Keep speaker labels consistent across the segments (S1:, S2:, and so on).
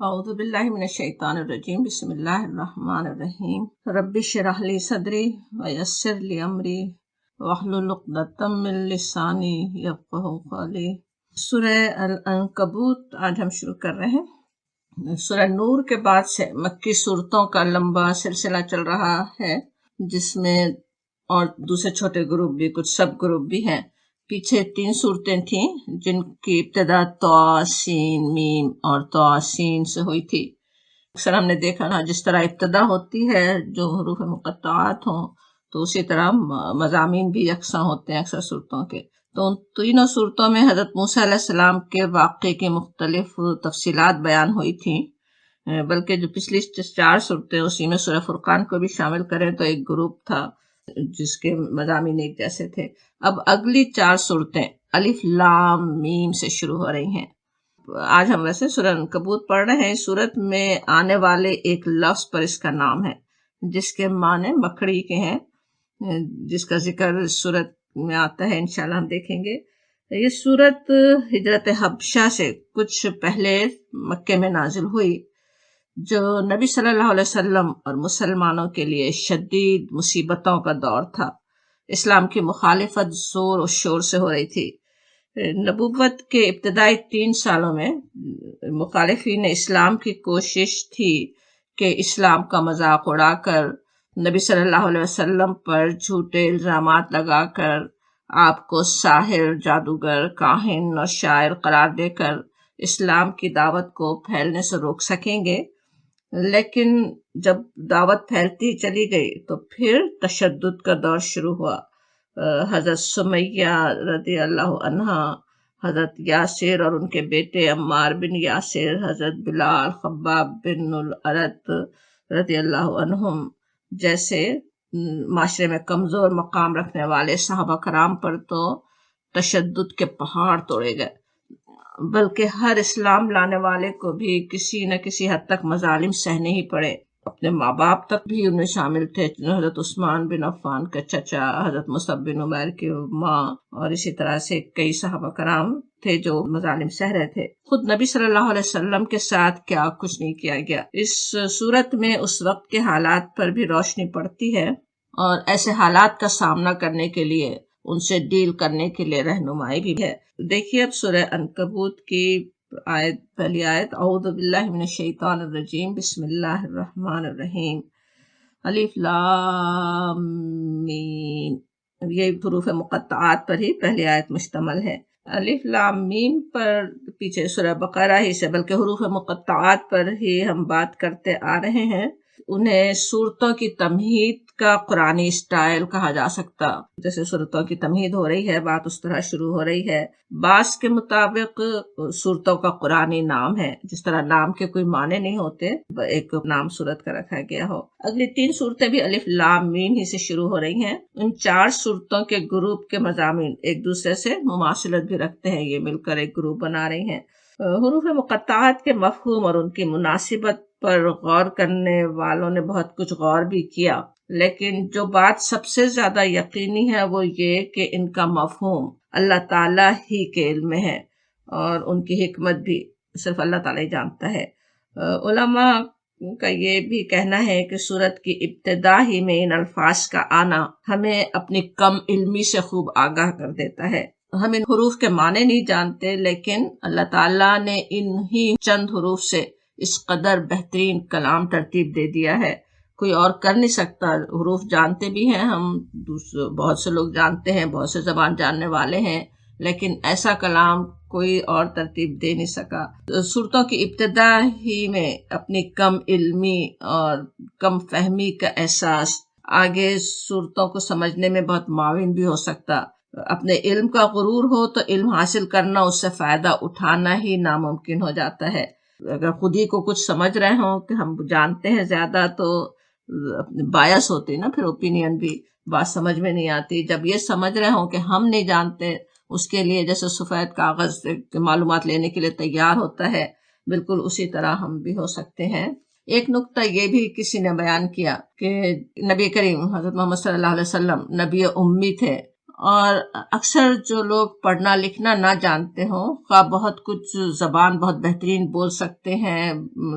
S1: اعوذ باللہ من الشیطان الرجیم بسم اللہ الرحمن الرحیم رب اشرح لی صدری ویسر لی امری واحلل عقدۃ من لسانی یفقہوا قولی۔ سورہ العنکبوت آج ہم شروع کر رہے ہیں۔ سورہ نور کے بعد سے مکی صورتوں کا لمبا سلسلہ چل رہا ہے، جس میں اور دوسرے چھوٹے گروپ بھی، کچھ سب گروپ بھی ہیں۔ پیچھے 3 صورتیں تھیں جن کی ابتدا طاسین میم اور طاسین سے ہوئی تھی۔ اکثر ہم نے دیکھا نا، جس طرح ابتدا ہوتی ہے جو حروف مقطعات ہوں تو اسی طرح مضامین بھی یکساں ہوتے ہیں اکثر صورتوں کے۔ تو ان تینوں صورتوں میں حضرت موسیٰ علیہ السلام کے واقعے کی مختلف تفصیلات بیان ہوئی تھیں، بلکہ جو پچھلی 4 صورتیں اسی میں سورہ فرقان کو بھی شامل کریں تو ایک گروپ تھا جس کے مضامین ایک جیسے تھے۔ اب اگلی 4 صورتیں الف لام میم سے شروع ہو رہی ہیں۔ آج ہم ویسے سورہ عنکبوت پڑھ رہے ہیں۔ صورت میں آنے والے ایک لفظ پر اس کا نام ہے، جس کے معنی مکڑی کے ہیں، جس کا ذکر صورت میں آتا ہے، انشاءاللہ ہم دیکھیں گے۔ یہ صورت ہجرت حبشہ سے کچھ پہلے مکے میں نازل ہوئی، جو نبی صلی اللہ علیہ وسلم اور مسلمانوں کے لیے شدید مصیبتوں کا دور تھا۔ اسلام کی مخالفت زور و شور سے ہو رہی تھی۔ نبوت کے ابتدائی 3 سالوں میں مخالفین اسلام کی کوشش تھی کہ اسلام کا مذاق اڑا کر، نبی صلی اللہ علیہ وسلم پر جھوٹے الزامات لگا کر، آپ کو ساحر، جادوگر، کاہن اور شاعر قرار دے کر اسلام کی دعوت کو پھیلنے سے روک سکیں گے۔ لیکن جب دعوت پھیلتی چلی گئی تو پھر تشدد کا دور شروع ہوا۔ حضرت سمیہ رضی اللہ عنہا، حضرت یاسر اور ان کے بیٹے عمار بن یاسر، حضرت بلال، خباب بن الارت رضی اللہ عنہم جیسے معاشرے میں کمزور مقام رکھنے والے صحابہ کرام پر تو تشدد کے پہاڑ توڑے گئے، بلکہ ہر اسلام لانے والے کو بھی کسی نہ کسی حد تک مظالم سہنے ہی پڑے۔ اپنے ماں باپ تک بھی ان میں شامل تھے، حضرت عثمان بن عفان کا چچا، حضرت مصعب بن عمیر کی ماں، اور اسی طرح سے کئی صحابہ کرام تھے جو مظالم سہ رہے تھے۔ خود نبی صلی اللہ علیہ وسلم کے ساتھ کیا کچھ نہیں کیا گیا۔ اس صورت میں اس وقت کے حالات پر بھی روشنی پڑتی ہے اور ایسے حالات کا سامنا کرنے کے لیے، ان سے ڈیل کرنے کے لیے رہنمائی بھی ہے۔ دیکھیے اب سورہ عنکبوت کی پہلی آیت، اعوذ باللہ من الشیطان الرجیم بسم اللہ الرحمن الرحیم الف لام میم۔ یہ حروف مقطعات پر ہی پہلی آیت مشتمل ہے۔ الف لام میم پر پیچھے سورہ بقرہ ہی سے، بلکہ حروف مقطعات پر ہی ہم بات کرتے آ رہے ہیں۔ انہیں صورتوں کی تمہید کا قرآنی اسٹائل کہا جا سکتا۔ جیسے صورتوں کی تمہید ہو رہی ہے، بات اس طرح شروع ہو رہی ہے۔ بعض کے مطابق صورتوں کا قرآنی نام ہے، جس طرح نام کے کوئی معنی نہیں ہوتے، ایک نام صورت کا رکھا گیا ہو۔ اگلی 3 صورتیں بھی الف لام میم ہی سے شروع ہو رہی ہیں۔ ان 4 صورتوں کے گروپ کے مضامین ایک دوسرے سے مماثلت بھی رکھتے ہیں، یہ مل کر ایک گروپ بنا رہی ہیں۔ حروف مقطعات کے مفہوم اور ان کی مناسبت پر غور کرنے والوں نے بہت کچھ غور بھی کیا، لیکن جو بات سب سے زیادہ یقینی ہے وہ یہ کہ ان کا مفہوم اللہ تعالیٰ ہی کے علم میں ہے، اور ان کی حکمت بھی صرف اللہ تعالیٰ ہی جانتا ہے۔ علماء کا یہ بھی کہنا ہے کہ سورت کی ابتدا ہی میں ان الفاظ کا آنا ہمیں اپنی کم علمی سے خوب آگاہ کر دیتا ہے۔ ہم ان حروف کے معنی نہیں جانتے، لیکن اللہ تعالیٰ نے انہی چند حروف سے اس قدر بہترین کلام ترتیب دے دیا ہے، کوئی اور کر نہیں سکتا۔ حروف جانتے بھی ہیں ہم، بہت سے لوگ جانتے ہیں، بہت سے زبان جاننے والے ہیں، لیکن ایسا کلام کوئی اور ترتیب دے نہیں سکا۔ صورتوں کی ابتدا ہی میں اپنی کم علمی اور کم فہمی کا احساس آگے صورتوں کو سمجھنے میں بہت معاون بھی ہو سکتا۔ اپنے علم کا غرور ہو تو علم حاصل کرنا، اس سے فائدہ اٹھانا ہی ناممکن ہو جاتا ہے۔ اگر خود ہی کو کچھ سمجھ رہے ہوں کہ ہم جانتے ہیں زیادہ، تو بایس ہوتی نا، پھر اوپینین بھی بات سمجھ میں نہیں آتی۔ جب یہ سمجھ رہے ہوں کہ ہم نہیں جانتے، اس کے لیے جیسے سفید کاغذ سے معلومات لینے کے لیے تیار ہوتا ہے، بالکل اسی طرح ہم بھی ہو سکتے ہیں۔ ایک نقطہ یہ بھی کسی نے بیان کیا کہ نبی کریم حضرت محمد صلی اللہ علیہ وسلم نبی امی تھے، اور اکثر جو لوگ پڑھنا لکھنا نہ جانتے ہوں، خواہ بہت کچھ زبان بہت بہترین بول سکتے ہیں،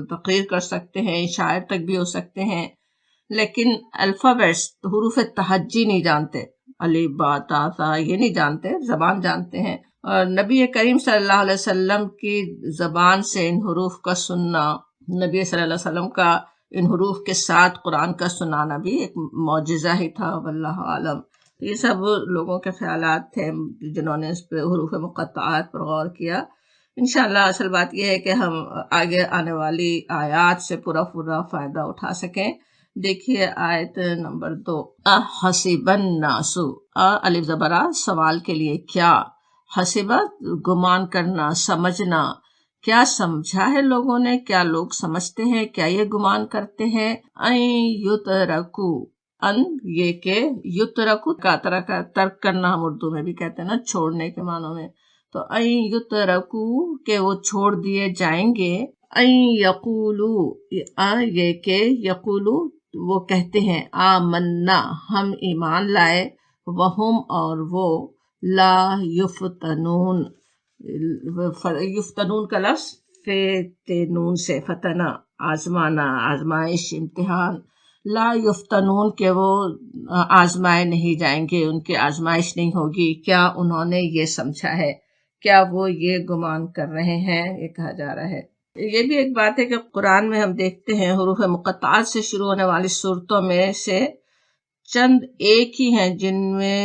S1: تقریر کر سکتے ہیں، شاعر تک بھی ہو سکتے ہیں، لیکن الفابیٹس حروف تہجی نہیں جانتے، الف با تا ثا یہ نہیں جانتے، زبان جانتے ہیں۔ اور نبی کریم صلی اللہ علیہ وسلم کی زبان سے ان حروف کا سننا، نبی صلی اللہ علیہ وسلم کا ان حروف کے ساتھ قرآن کا سنانا بھی ایک معجزہ ہی تھا، واللہ عالم۔ یہ سب لوگوں کے خیالات تھے جنہوں نے اس پہ حروف مقطعات پر غور کیا۔ انشاءاللہ اصل بات یہ ہے کہ ہم آگے آنے والی آیات سے پورا فائدہ اٹھا سکیں۔ دیکھیے آیت نمبر 2، احسب الناس، الف زبر آ سوال کے لیے کیا، حسبہ گمان کرنا، سمجھنا، کیا سمجھا ہے لوگوں نے، کیا لوگ سمجھتے ہیں، کیا یہ گمان کرتے ہیں، ان یترکو، ان یہ کہ یترکو کا طرح کا ترک کرنا ہم اردو میں بھی کہتے ہیں نا، چھوڑنے کے معنوں میں، تو ان یترکو کہ وہ چھوڑ دیے جائیں گے، ان یقولو یہ کہ یقولو وہ کہتے ہیں، آمنا ہم ایمان لائے، وہم اور وہ لا یفتنون، یفتنون کا لفظ فتنون سے، فتنہ آزمانا، آزمائش، امتحان، لا یفتنون کہ وہ آزمائے نہیں جائیں گے، ان کی آزمائش نہیں ہوگی، کیا انہوں نے یہ سمجھا ہے، کیا وہ یہ گمان کر رہے ہیں، یہ کہا جا رہا ہے۔ یہ بھی ایک بات ہے کہ قرآن میں ہم دیکھتے ہیں حروف مقطعات سے شروع ہونے والی صورتوں میں سے چند ایک ہی ہیں جن میں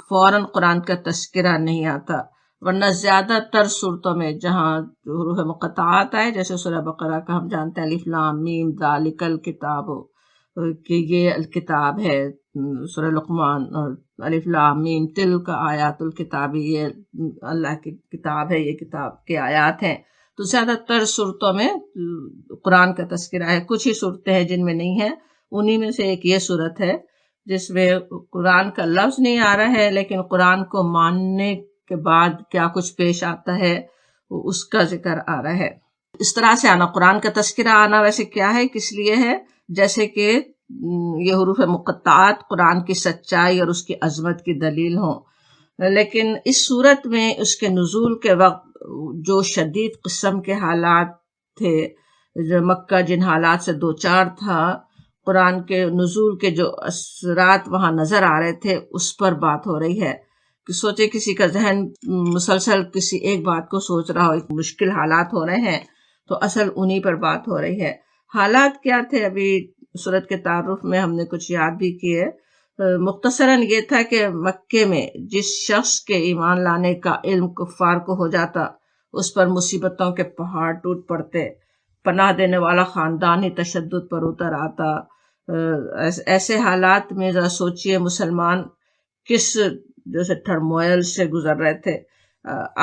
S1: فوراً قرآن کا تذکرہ نہیں آتا، ورنہ زیادہ تر صورتوں میں جہاں حروف مقطعات آئے، جیسے سورہ بقرہ کا ہم جانتے ہیں الف لام میم ذالک الکتاب، کہ یہ الکتاب ہے، سورہ لقمان الف لام میم تلک آیات الکتاب، یہ اللہ کی کتاب ہے، یہ کتاب کے آیات ہیں۔ تو زیادہ تر صورتوں میں قرآن کا تذکرہ ہے، کچھ ہی صورتیں ہیں جن میں نہیں ہے، انہی میں سے ایک یہ صورت ہے جس میں قرآن کا لفظ نہیں آ رہا ہے، لیکن قرآن کو ماننے کے بعد کیا کچھ پیش آتا ہے اس کا ذکر آ رہا ہے۔ اس طرح سے آنا، قرآن کا تذکرہ آنا ویسے کیا ہے، کس لیے ہے، جیسے کہ یہ حروف مقطعات قرآن کی سچائی اور اس کی عظمت کی دلیل ہوں، لیکن اس صورت میں اس کے نزول کے وقت جو شدید قسم کے حالات تھے، جو مکہ جن حالات سے دوچار تھا، قرآن کے نزول کے جو اثرات وہاں نظر آ رہے تھے، اس پر بات ہو رہی ہے۔ کہ سوچے کسی کا ذہن مسلسل کسی ایک بات کو سوچ رہا ہو، ایک مشکل حالات ہو رہے ہیں، تو اصل انہی پر بات ہو رہی ہے۔ حالات کیا تھے، ابھی سورت کے تعارف میں ہم نے کچھ یاد بھی کیے، مختصراً یہ تھا کہ مکے میں جس شخص کے ایمان لانے کا علم کفار کو ہو جاتا، اس پر مصیبتوں کے پہاڑ ٹوٹ پڑتے، پناہ دینے والا خاندان ہی تشدد پر اتر آتا۔ ایسے حالات میں ذرا سوچئے مسلمان کس جیسے ٹرموئل سے گزر رہے تھے۔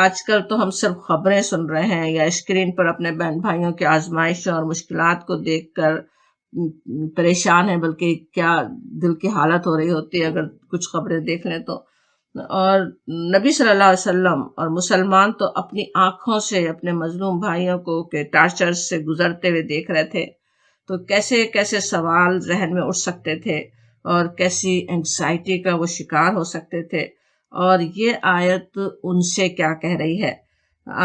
S1: آج کل تو ہم صرف خبریں سن رہے ہیں یا اسکرین پر اپنے بہن بھائیوں کی آزمائشوں اور مشکلات کو دیکھ کر پریشان ہیں، بلکہ کیا دل کی حالت ہو رہی ہوتی ہے اگر کچھ خبریں دیکھ لیں تو۔ اور نبی صلی اللہ علیہ وسلم اور مسلمان تو اپنی آنکھوں سے اپنے مظلوم بھائیوں کو کے ٹارچر سے گزرتے ہوئے دیکھ رہے تھے، تو کیسے کیسے سوال ذہن میں اٹھ سکتے تھے اور کیسی انگزائٹی کا وہ شکار ہو سکتے تھے۔ اور یہ آیت ان سے کیا کہہ رہی ہے،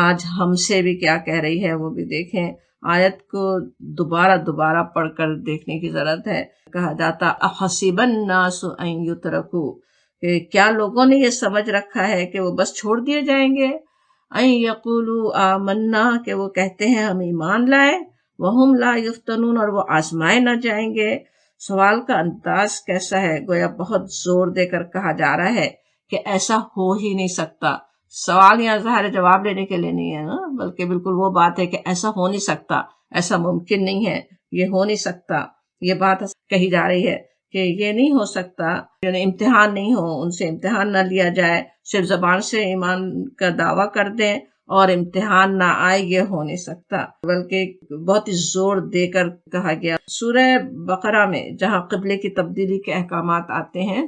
S1: آج ہم سے بھی کیا کہہ رہی ہے، وہ بھی دیکھیں۔ آیت کو دوبارہ پڑھ کر دیکھنے کی ضرورت ہے۔ کہا جاتا احسب الناس ان یترکوا، کہ کیا لوگوں نے یہ سمجھ رکھا ہے کہ وہ بس چھوڑ دیے جائیں گے، ان یقولوا آمنا کہ وہ کہتے ہیں ہم ایمان لائے، وہم لا یفتنون اور وہ آزمائے نہ جائیں گے۔ سوال کا انداز کیسا ہے، گویا بہت زور دے کر کہا جا رہا ہے کہ ایسا ہو ہی نہیں سکتا۔ سوال یہاں ظاہر جواب لینے کے لیے نہیں ہے نا، بلکہ بالکل وہ بات ہے کہ ایسا ہو نہیں سکتا، ایسا ممکن نہیں ہے، یہ ہو نہیں سکتا، یہ بات کہی جا رہی ہے کہ یہ نہیں ہو سکتا، یعنی امتحان نہیں ہو، ان سے امتحان نہ لیا جائے، صرف زبان سے ایمان کا دعویٰ کر دیں اور امتحان نہ آئے، یہ ہو نہیں سکتا، بلکہ بہت ہی زور دے کر کہا گیا۔ سورہ بقرہ میں جہاں قبلے کی تبدیلی کے احکامات آتے ہیں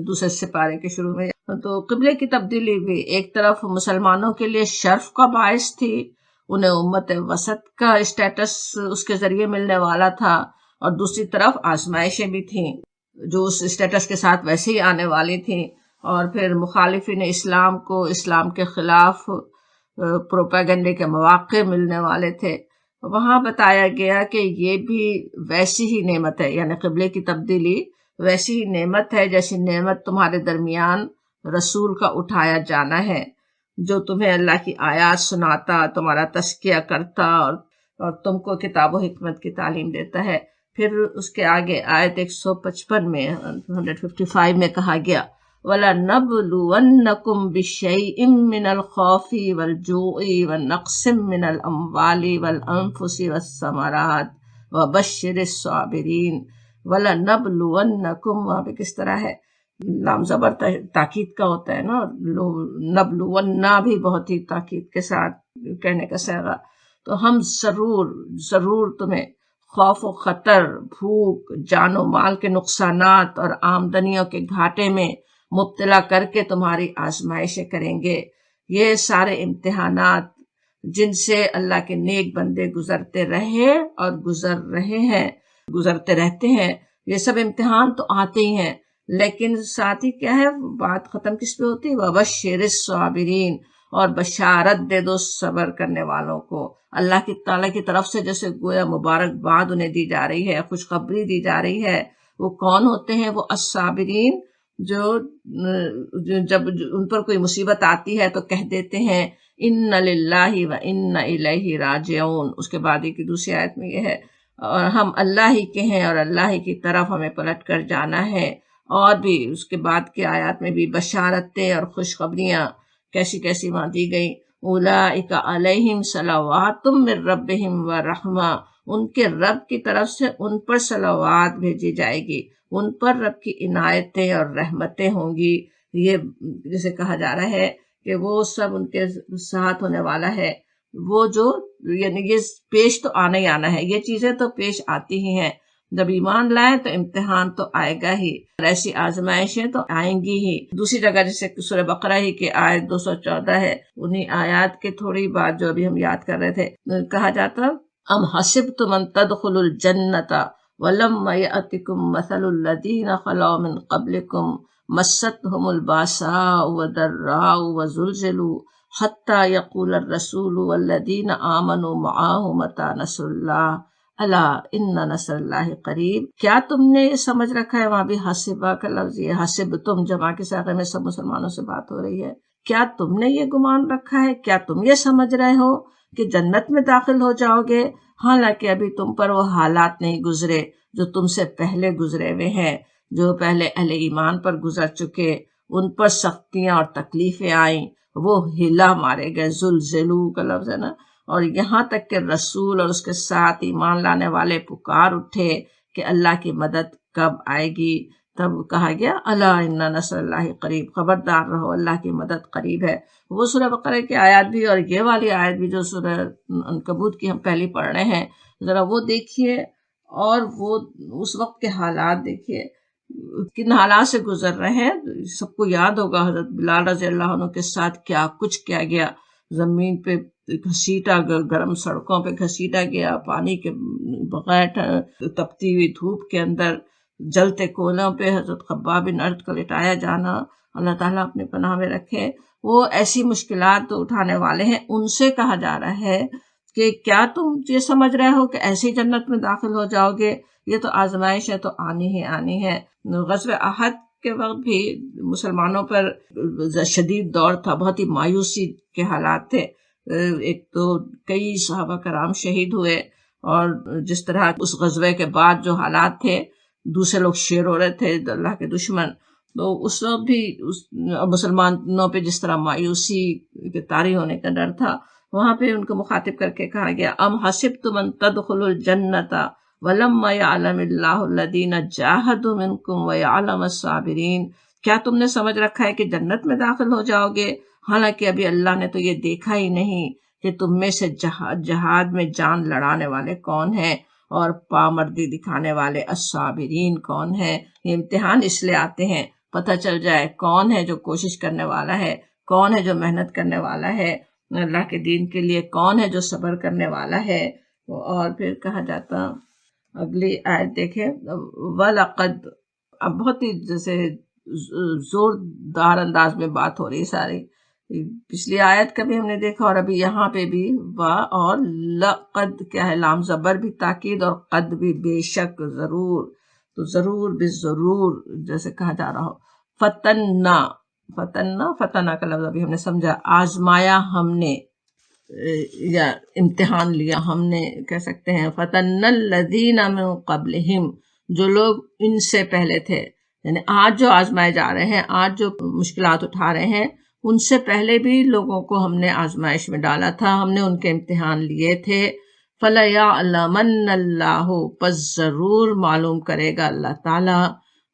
S1: دوسرے سپارے کے شروع میں، تو قبلے کی تبدیلی بھی ایک طرف مسلمانوں کے لیے شرف کا باعث تھی، انہیں امت وسط کا اسٹیٹس اس کے ذریعے ملنے والا تھا، اور دوسری طرف آزمائشیں بھی تھیں جو اس اسٹیٹس کے ساتھ ویسے ہی آنے والی تھیں۔ اور پھر مخالفین اسلام کو اسلام کے خلاف پروپیگنڈے کے مواقع ملنے والے تھے، وہاں بتایا گیا کہ یہ بھی ویسی ہی نعمت ہے، یعنی قبلے کی تبدیلی ویسی ہی نعمت ہے جیسی نعمت تمہارے درمیان رسول کا اٹھایا جانا ہے، جو تمہیں اللہ کی آیات سناتا، تمہارا تزکیہ کرتا اور تم کو کتاب و حکمت کی تعلیم دیتا ہے۔ پھر اس کے آگے آیت 155 میں 155 میں کہا گیا وَلَنَبْلُوَنَّكُمْ بِشَيْءٍ مِّنَ الْخَوْفِ وَالْجُوعِ وَنَقْصٍ مِّنَ الْأَمْوَالِ وَالْأَنفُسِ وَالثَّمَرَاتِ وَبَشِّرِ الصَّابِرِينَ۔ وَلَنَبْلُوَنَّكُمْ وہاں پہ کس طرح ہے؟ لام زبر تاکید کا ہوتا ہے نا، نبلونا بھی بہت ہی تاکید کے ساتھ کہنے کا صیغہ۔ تو ہم ضرور تمہیں خوف و خطر، بھوک، جان و مال کے نقصانات اور آمدنیوں کے گھاٹے میں مبتلا کر کے تمہاری آزمائشیں کریں گے۔ یہ سارے امتحانات جن سے اللہ کے نیک بندے گزرتے رہے اور گزرتے رہتے ہیں، یہ سب امتحان تو آتے ہی ہیں، لیکن ساتھ ہی کیا ہے، بات ختم کس پہ ہوتی ہے؟ وَبَشِّرِ الصَّابِرِينَ، اور بشارت دے دو صبر کرنے والوں کو۔ اللہ کی تعالیٰ کی طرف سے جیسے گویا مبارکباد انہیں دی جا رہی ہے، خوشخبری دی جا رہی ہے۔ وہ کون ہوتے ہیں؟ وہ الصابرین، جو جب ان پر کوئی مصیبت آتی ہے تو کہہ دیتے ہیں اِنَّ لِلَّهِ وَإِنَّ إِلَيْهِ راجعون۔ اس کے بعد کی دوسری آیت میں یہ ہے اور ہم اللہ ہی کے ہیں اور اللہ ہی کی طرف ہمیں پلٹ کر جانا ہے۔ اور بھی اس کے بعد کی آیات میں بھی بشارتیں اور خوشخبریاں کیسی کیسی وہاں دی گئی۔ اولئک علیہم صلوات من ربہم ورحمہ، ان کے رب کی طرف سے ان پر صلوات بھیجی جائے گی، ان پر رب کی عنایتیں اور رحمتیں ہوں گی۔ یہ جسے کہا جا رہا ہے کہ وہ سب ان کے ساتھ ہونے والا ہے، وہ جو یعنی یہ پیش تو آنا ہی آنا ہے، یہ چیزیں تو پیش آتی ہی ہیں۔ جب ایمان لائیں تو امتحان تو آئے گا ہی، اور ایسی آزمائشیں تو آئیں گی ہی۔ دوسری جگہ جیسے سورہ بقرہ ہی کی آیت 214 ہے، انہی آیات کے تھوڑی بات جو ابھی ہم یاد کر رہے تھے، کہا جاتا ام حسبتم ان تدخلوا الجنۃ ولما یأتکم مثل الذین خلوا من قبلکم مستهم الباساء والضراء وزلزلوا حتی یقول الرسول والذین آمنوا معه متی نصر اللہ الا ان نصر اللہ قریب۔ کیا تم نے یہ سمجھ رکھا ہے، وہاں بھی حسبہ کا لفظ، یہ حسب تم جمع کے ساغے میں سب مسلمانوں سے بات ہو رہی ہے، کیا تم نے یہ گمان رکھا ہے، کیا تم یہ سمجھ رہے ہو کہ جنت میں داخل ہو جاؤ گے، حالانکہ ابھی تم پر وہ حالات نہیں گزرے جو تم سے پہلے گزرے ہوئے ہیں، جو پہلے اہل ایمان پر گزر چکے، ان پر سختیاں اور تکلیفیں آئیں، وہ ہلا مارے گئے، زلزلو کا لفظ ہے نا، اور یہاں تک کہ رسول اور اس کے ساتھ ایمان لانے والے پکار اٹھے کہ اللہ کی مدد کب آئے گی، تب کہا گیا الا ان نصر اللہ قریب، خبردار رہو اللہ کی مدد قریب ہے۔ وہ سورہ بقرہ کی آیات بھی اور یہ والی آیت بھی جو سورہ عنکبوت کی ہم پہلی پڑھ رہے ہیں، ذرا وہ دیکھیے اور وہ اس وقت کے حالات دیکھیے، کن حالات سے گزر رہے ہیں۔ سب کو یاد ہوگا حضرت بلال رضی اللہ عنہ کے ساتھ کیا کچھ کیا گیا، زمین پہ گھسیٹا، گرم سڑکوں پہ گھسیٹا گیا، پانی کے بغیر تپتی ہوئی دھوپ کے اندر جلتے کولوں پہ حضرت خباب بن ارت کا لٹایا جانا، اللہ تعالیٰ اپنے پناہ میں رکھے۔ وہ ایسی مشکلات تو اٹھانے والے ہیں، ان سے کہا جا رہا ہے کہ کیا تم یہ سمجھ رہے ہو کہ ایسی جنت میں داخل ہو جاؤ گے، یہ تو آزمائش ہے، تو آنی ہی آنی ہے۔ غزوہ احد کے وقت بھی مسلمانوں پر شدید دور تھا، بہت ہی مایوسی کے حالات تھے، ایک تو کئی صحابہ کرام شہید ہوئے، اور جس طرح اس غزوے کے بعد جو حالات تھے، دوسرے لوگ شیر ہو رہے تھے اللہ کے دشمن، تو اس وقت بھی مسلمانوں پہ جس طرح مایوسی کے طاری ہونے کا ڈر تھا، وہاں پہ ان کو مخاطب کر کے کہا گیا ام حسبتم ان تدخلوا الجنۃ ولما یعلم اللہ الذین جاہدوا منکم ویعلم الصابرین، کیا تم نے سمجھ رکھا ہے کہ جنت میں داخل ہو جاؤ گے، حالانکہ ابھی اللہ نے تو یہ دیکھا ہی نہیں کہ تم میں سے جہاد میں جان لڑانے والے کون ہیں اور پامردی دکھانے والے الصابرین کون ہیں۔ یہ امتحان اس لیے آتے ہیں پتہ چل جائے کون ہے جو کوشش کرنے والا ہے، کون ہے جو محنت کرنے والا ہے اللہ کے دین کے لیے، کون ہے جو صبر کرنے والا ہے۔ اور پھر کہا جاتا اگلی آیت دیکھیں وَلَقَدْ، اب بہت ہی جیسے زوردار انداز میں بات ہو رہی ساری. پچھلی آیت کا بھی ہم نے دیکھا اور ابھی یہاں پہ بھی وا اور لقد کیا ہے، لام زبر بھی تاکید اور قد بھی بے شک ضرور، تو ضرور بھی ضرور جیسے کہا جا رہا ہو. فتنا فتنا کا لفظ ابھی ہم نے سمجھا، آزمایا ہم نے یا امتحان لیا ہم نے کہہ سکتے ہیں. فتن الذین من قبلہم، جو لوگ ان سے پہلے تھے، یعنی آج جو آزمائے جا رہے ہیں، آج جو مشکلات اٹھا رہے ہیں، ان سے پہلے بھی لوگوں کو ہم نے آزمائش میں ڈالا تھا، ہم نے ان کے امتحان لیے تھے. فَلَيَعْلَمَنَّ اللَّهُ، پس ضرور معلوم کرے گا اللہ تعالیٰ،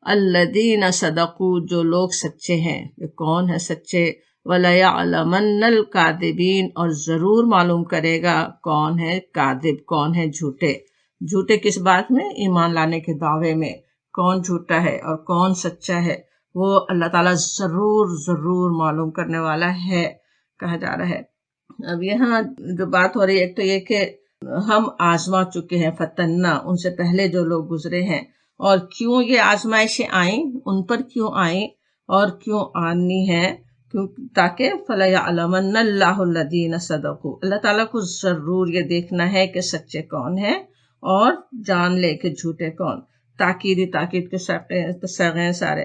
S1: الَّذِينَ صَدَقُوا، جو لوگ سچے ہیں. یہ کون ہے سچے؟ وَلَيَعْلَمَنَّ الْكَاذِبِينَ، اور ضرور معلوم کرے گا کون ہے کاذب، کون ہے جھوٹے. جھوٹے کس بات میں؟ ایمان لانے کے دعوے میں. کون جھوٹا ہے اور کون سچا ہے، وہ اللہ تعالیٰ ضرور معلوم کرنے والا ہے، کہا جا رہا ہے. اب یہاں جو بات ہو رہی ہے، ایک تو یہ کہ ہم آزما چکے ہیں، فتنہ، ان سے پہلے جو لوگ گزرے ہیں، اور کیوں یہ آزمائشیں آئیں، ان پر کیوں آئیں اور کیوں آنی ہے، تاکہ فَلَيَعْلَمَنَّ اللَّهُ الَّذِينَ صَدَقُوا، اللہ تعالیٰ کو ضرور یہ دیکھنا ہے کہ سچے کون ہیں اور جان لے کہ جھوٹے کون. تاکید کے صیغے سارے.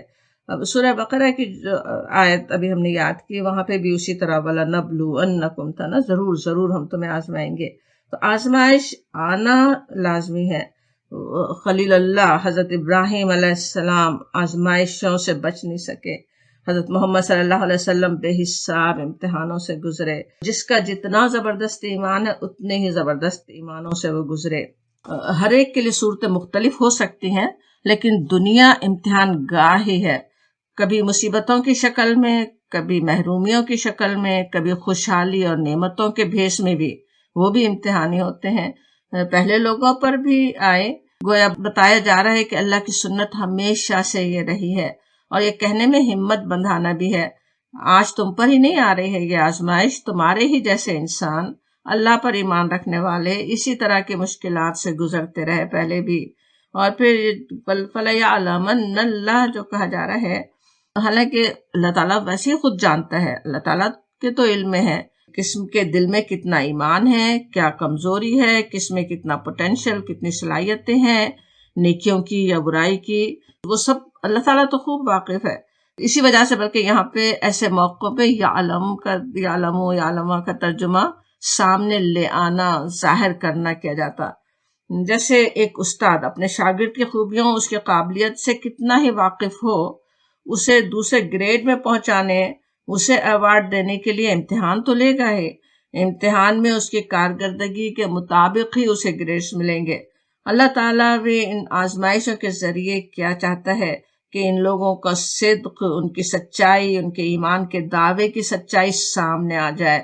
S1: اب سورہ بقرہ کی جو آیت ابھی ہم نے یاد کی، وہاں پہ بھی اسی طرح وَلَنَبْلُوَنَّكُمْ تھا نا، ضرور ہم تمہیں آزمائیں گے. تو آزمائش آنا لازمی ہے. خلیل اللہ حضرت ابراہیم علیہ السلام آزمائشوں سے بچ نہیں سکے. حضرت محمد صلی اللہ علیہ وسلم بے حساب امتحانوں سے گزرے. جس کا جتنا زبردست ایمان ہے، اتنے ہی زبردست ایمانوں سے وہ گزرے. ہر ایک کے لیے صورتیں مختلف ہو سکتی ہیں، لیکن دنیا امتحان گاہ ہی ہے. کبھی مصیبتوں کی شکل میں، کبھی محرومیوں کی شکل میں، کبھی خوشحالی اور نعمتوں کے بھیس میں بھی، وہ بھی امتحانی ہوتے ہیں. پہلے لوگوں پر بھی آئے. گویا بتایا جا رہا ہے کہ اللہ کی سنت ہمیشہ سے یہ رہی ہے، اور یہ کہنے میں ہمت بندھانا بھی ہے. آج تم پر ہی نہیں آ رہی ہے یہ آزمائش، تمہارے ہی جیسے انسان، اللہ پر ایمان رکھنے والے اسی طرح کے مشکلات سے گزرتے رہے پہلے بھی. اور پھر فَلَيَعْلَمَنَّ اللہ جو کہا جا رہا ہے، حالانکہ اللہ تعالیٰ ویسے ہی خود جانتا ہے، اللہ تعالیٰ کے تو علم میں ہے کس کے دل میں کتنا ایمان ہے، کیا کمزوری ہے، کس میں کتنا پوٹینشل، کتنی صلاحیتیں ہیں، نیکیوں کی یا برائی کی، وہ سب اللہ تعالیٰ تو خوب واقف ہے. اسی وجہ سے بلکہ یہاں پہ ایسے موقعوں پہ یعلم کا ترجمہ سامنے لے آنا، ظاہر کرنا کیا جاتا. جیسے ایک استاد اپنے شاگرد کی خوبیوں، اس کی قابلیت سے کتنا ہی واقف ہو، اسے دوسرے گریڈ میں پہنچانے، اسے ایوارڈ دینے کے لیے امتحان تو لے گا ہی. امتحان میں اس کی کارکردگی کے مطابق ہی اسے گریڈز ملیں گے. اللہ تعالیٰ بھی ان آزمائشوں کے ذریعے کیا چاہتا ہے کہ ان لوگوں کا صدق، ان کی سچائی، ان کے ایمان کے دعوے کی سچائی سامنے آ جائے،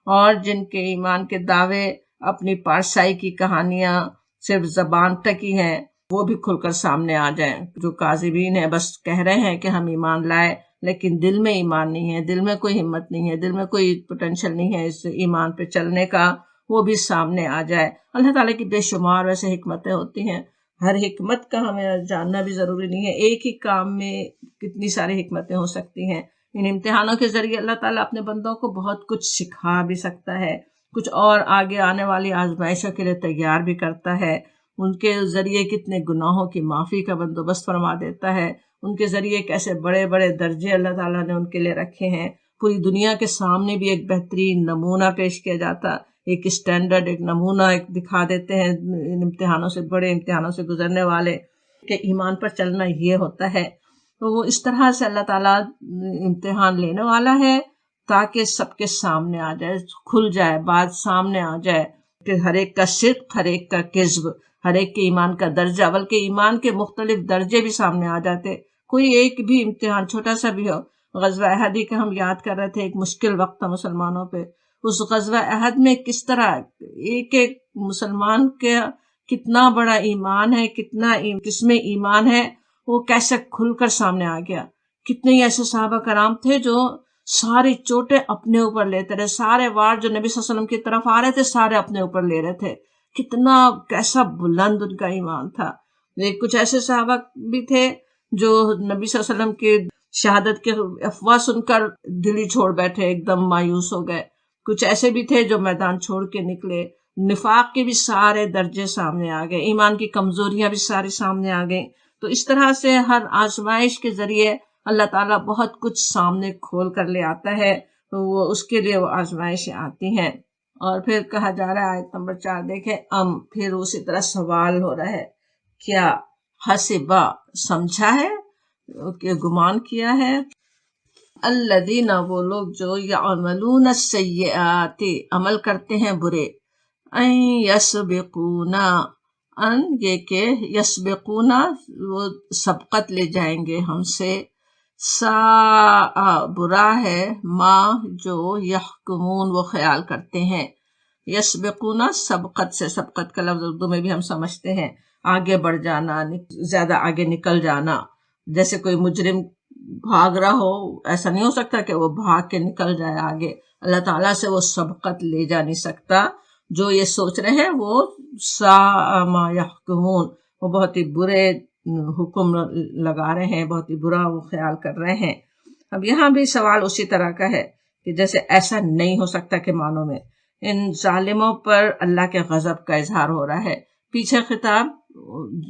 S1: اور جن کے ایمان کے دعوے اپنی پارسائی کی کہانیاں صرف زبان تک ہی ہیں، وہ بھی کھل کر سامنے آ جائیں. جو کاذبین ہیں، بس کہہ رہے ہیں کہ ہم ایمان لائے، لیکن دل میں ایمان نہیں ہے، دل میں کوئی ہمت نہیں ہے، دل میں کوئی پوٹینشل نہیں ہے اس ایمان پہ چلنے کا، وہ بھی سامنے آ جائے. اللہ تعالیٰ کی بے شمار ویسے حکمتیں ہوتی ہیں. ہر حکمت کا ہمیں جاننا بھی ضروری نہیں ہے. ایک ہی کام میں کتنی ساری حکمتیں ہو سکتی ہیں. ان امتحانوں کے ذریعے اللہ تعالیٰ اپنے بندوں کو بہت کچھ سکھا بھی سکتا ہے، کچھ اور آگے آنے والی آزمائشوں کے لیے تیار بھی کرتا ہے. ان کے ذریعے کتنے گناہوں کی معافی کا بندوبست فرما دیتا ہے. ان کے ذریعے کیسے بڑے بڑے درجے اللہ تعالیٰ نے ان کے لیے رکھے ہیں. پوری دنیا کے سامنے بھی ایک بہترین نمونہ پیش کیا جاتا، ایک اسٹینڈرڈ، ایک نمونہ ایک دکھا دیتے ہیں ان امتحانوں سے، بڑے امتحانوں سے گزرنے والے کہ ایمان پر چلنا یہ ہوتا ہے. تو وہ اس طرح سے اللہ تعالیٰ امتحان لینے والا ہے تاکہ سب کے سامنے آ جائے، کھل جائے، بات سامنے آ جائے کہ ہر ایک کا صدق، ہر ایک کا کذب، ہر ایک کے ایمان کا درجہ، بلکہ ایمان کے مختلف درجے بھی سامنے آ جاتے. کوئی ایک بھی امتحان چھوٹا سا بھی ہو. غزوہ احد کا ہم یاد کر رہے تھے، ایک مشکل وقت تھا مسلمانوں پہ. اس غزوہ احد میں کس طرح ایک ایک مسلمان کے کتنا بڑا ایمان ہے، کس میں ایمان ہے، وہ کیسے کھل کر سامنے آ گیا. کتنے ہی ایسے صحابہ کرام تھے جو ساری چوٹیں اپنے اوپر لیتے رہے، سارے وار جو نبی صلی اللہ علیہ وسلم کی طرف آ رہے تھے سارے اپنے اوپر لے رہے تھے. کیسا بلند ان کا ایمان تھا. کچھ ایسے صحابہ بھی تھے جو نبی صلی اللہ علیہ وسلم کے شہادت کے افواہ سن کر دل ہی چھوڑ بیٹھے، ایک دم مایوس ہو گئے۔ کچھ ایسے بھی تھے جو میدان چھوڑ کے نکلے۔ نفاق کے بھی سارے درجے سامنے آ گئے، ایمان کی کمزوریاں بھی ساری سامنے آ گئیں۔ تو اس طرح سے ہر آزمائش کے ذریعے اللہ تعالیٰ بہت کچھ سامنے کھول کر لے آتا ہے، تو وہ اس کے لیے وہ آزمائشیں آتی ہیں۔ اور پھر کہا جا رہا ہے آیت نمبر 4 دیکھیں، پھر اسی طرح سوال ہو رہا ہے، کیا حسبا سمجھا ہے کہ گمان کیا ہے، الذین وہ لوگ جو یعملون السیئات عمل کرتے ہیں برے، ان یسبقونا ان یہ کہ یسبقونا وہ سبقت لے جائیں گے ہم سے، سا برا ہے ما جو یحکمون وہ خیال کرتے ہیں۔ یسبقونا سبقت سے، سبقت کا لفظ اردو میں بھی ہم سمجھتے ہیں آگے بڑھ جانا، زیادہ آگے نکل جانا۔ جیسے کوئی مجرم بھاگ رہا ہو، ایسا نہیں ہو سکتا کہ وہ بھاگ کے نکل جائے آگے، اللہ تعالیٰ سے وہ سبقت لے جا نہیں سکتا۔ جو یہ سوچ رہے ہیں وہ ساء ما یحکمون، وہ بہت ہی برے حکم لگا رہے ہیں، بہت ہی برا وہ خیال کر رہے ہیں۔ اب یہاں بھی سوال اسی طرح کا ہے کہ جیسے ایسا نہیں ہو سکتا کہ معنوں میں ان ظالموں پر اللہ کے غضب کا اظہار ہو رہا ہے۔ پیچھے خطاب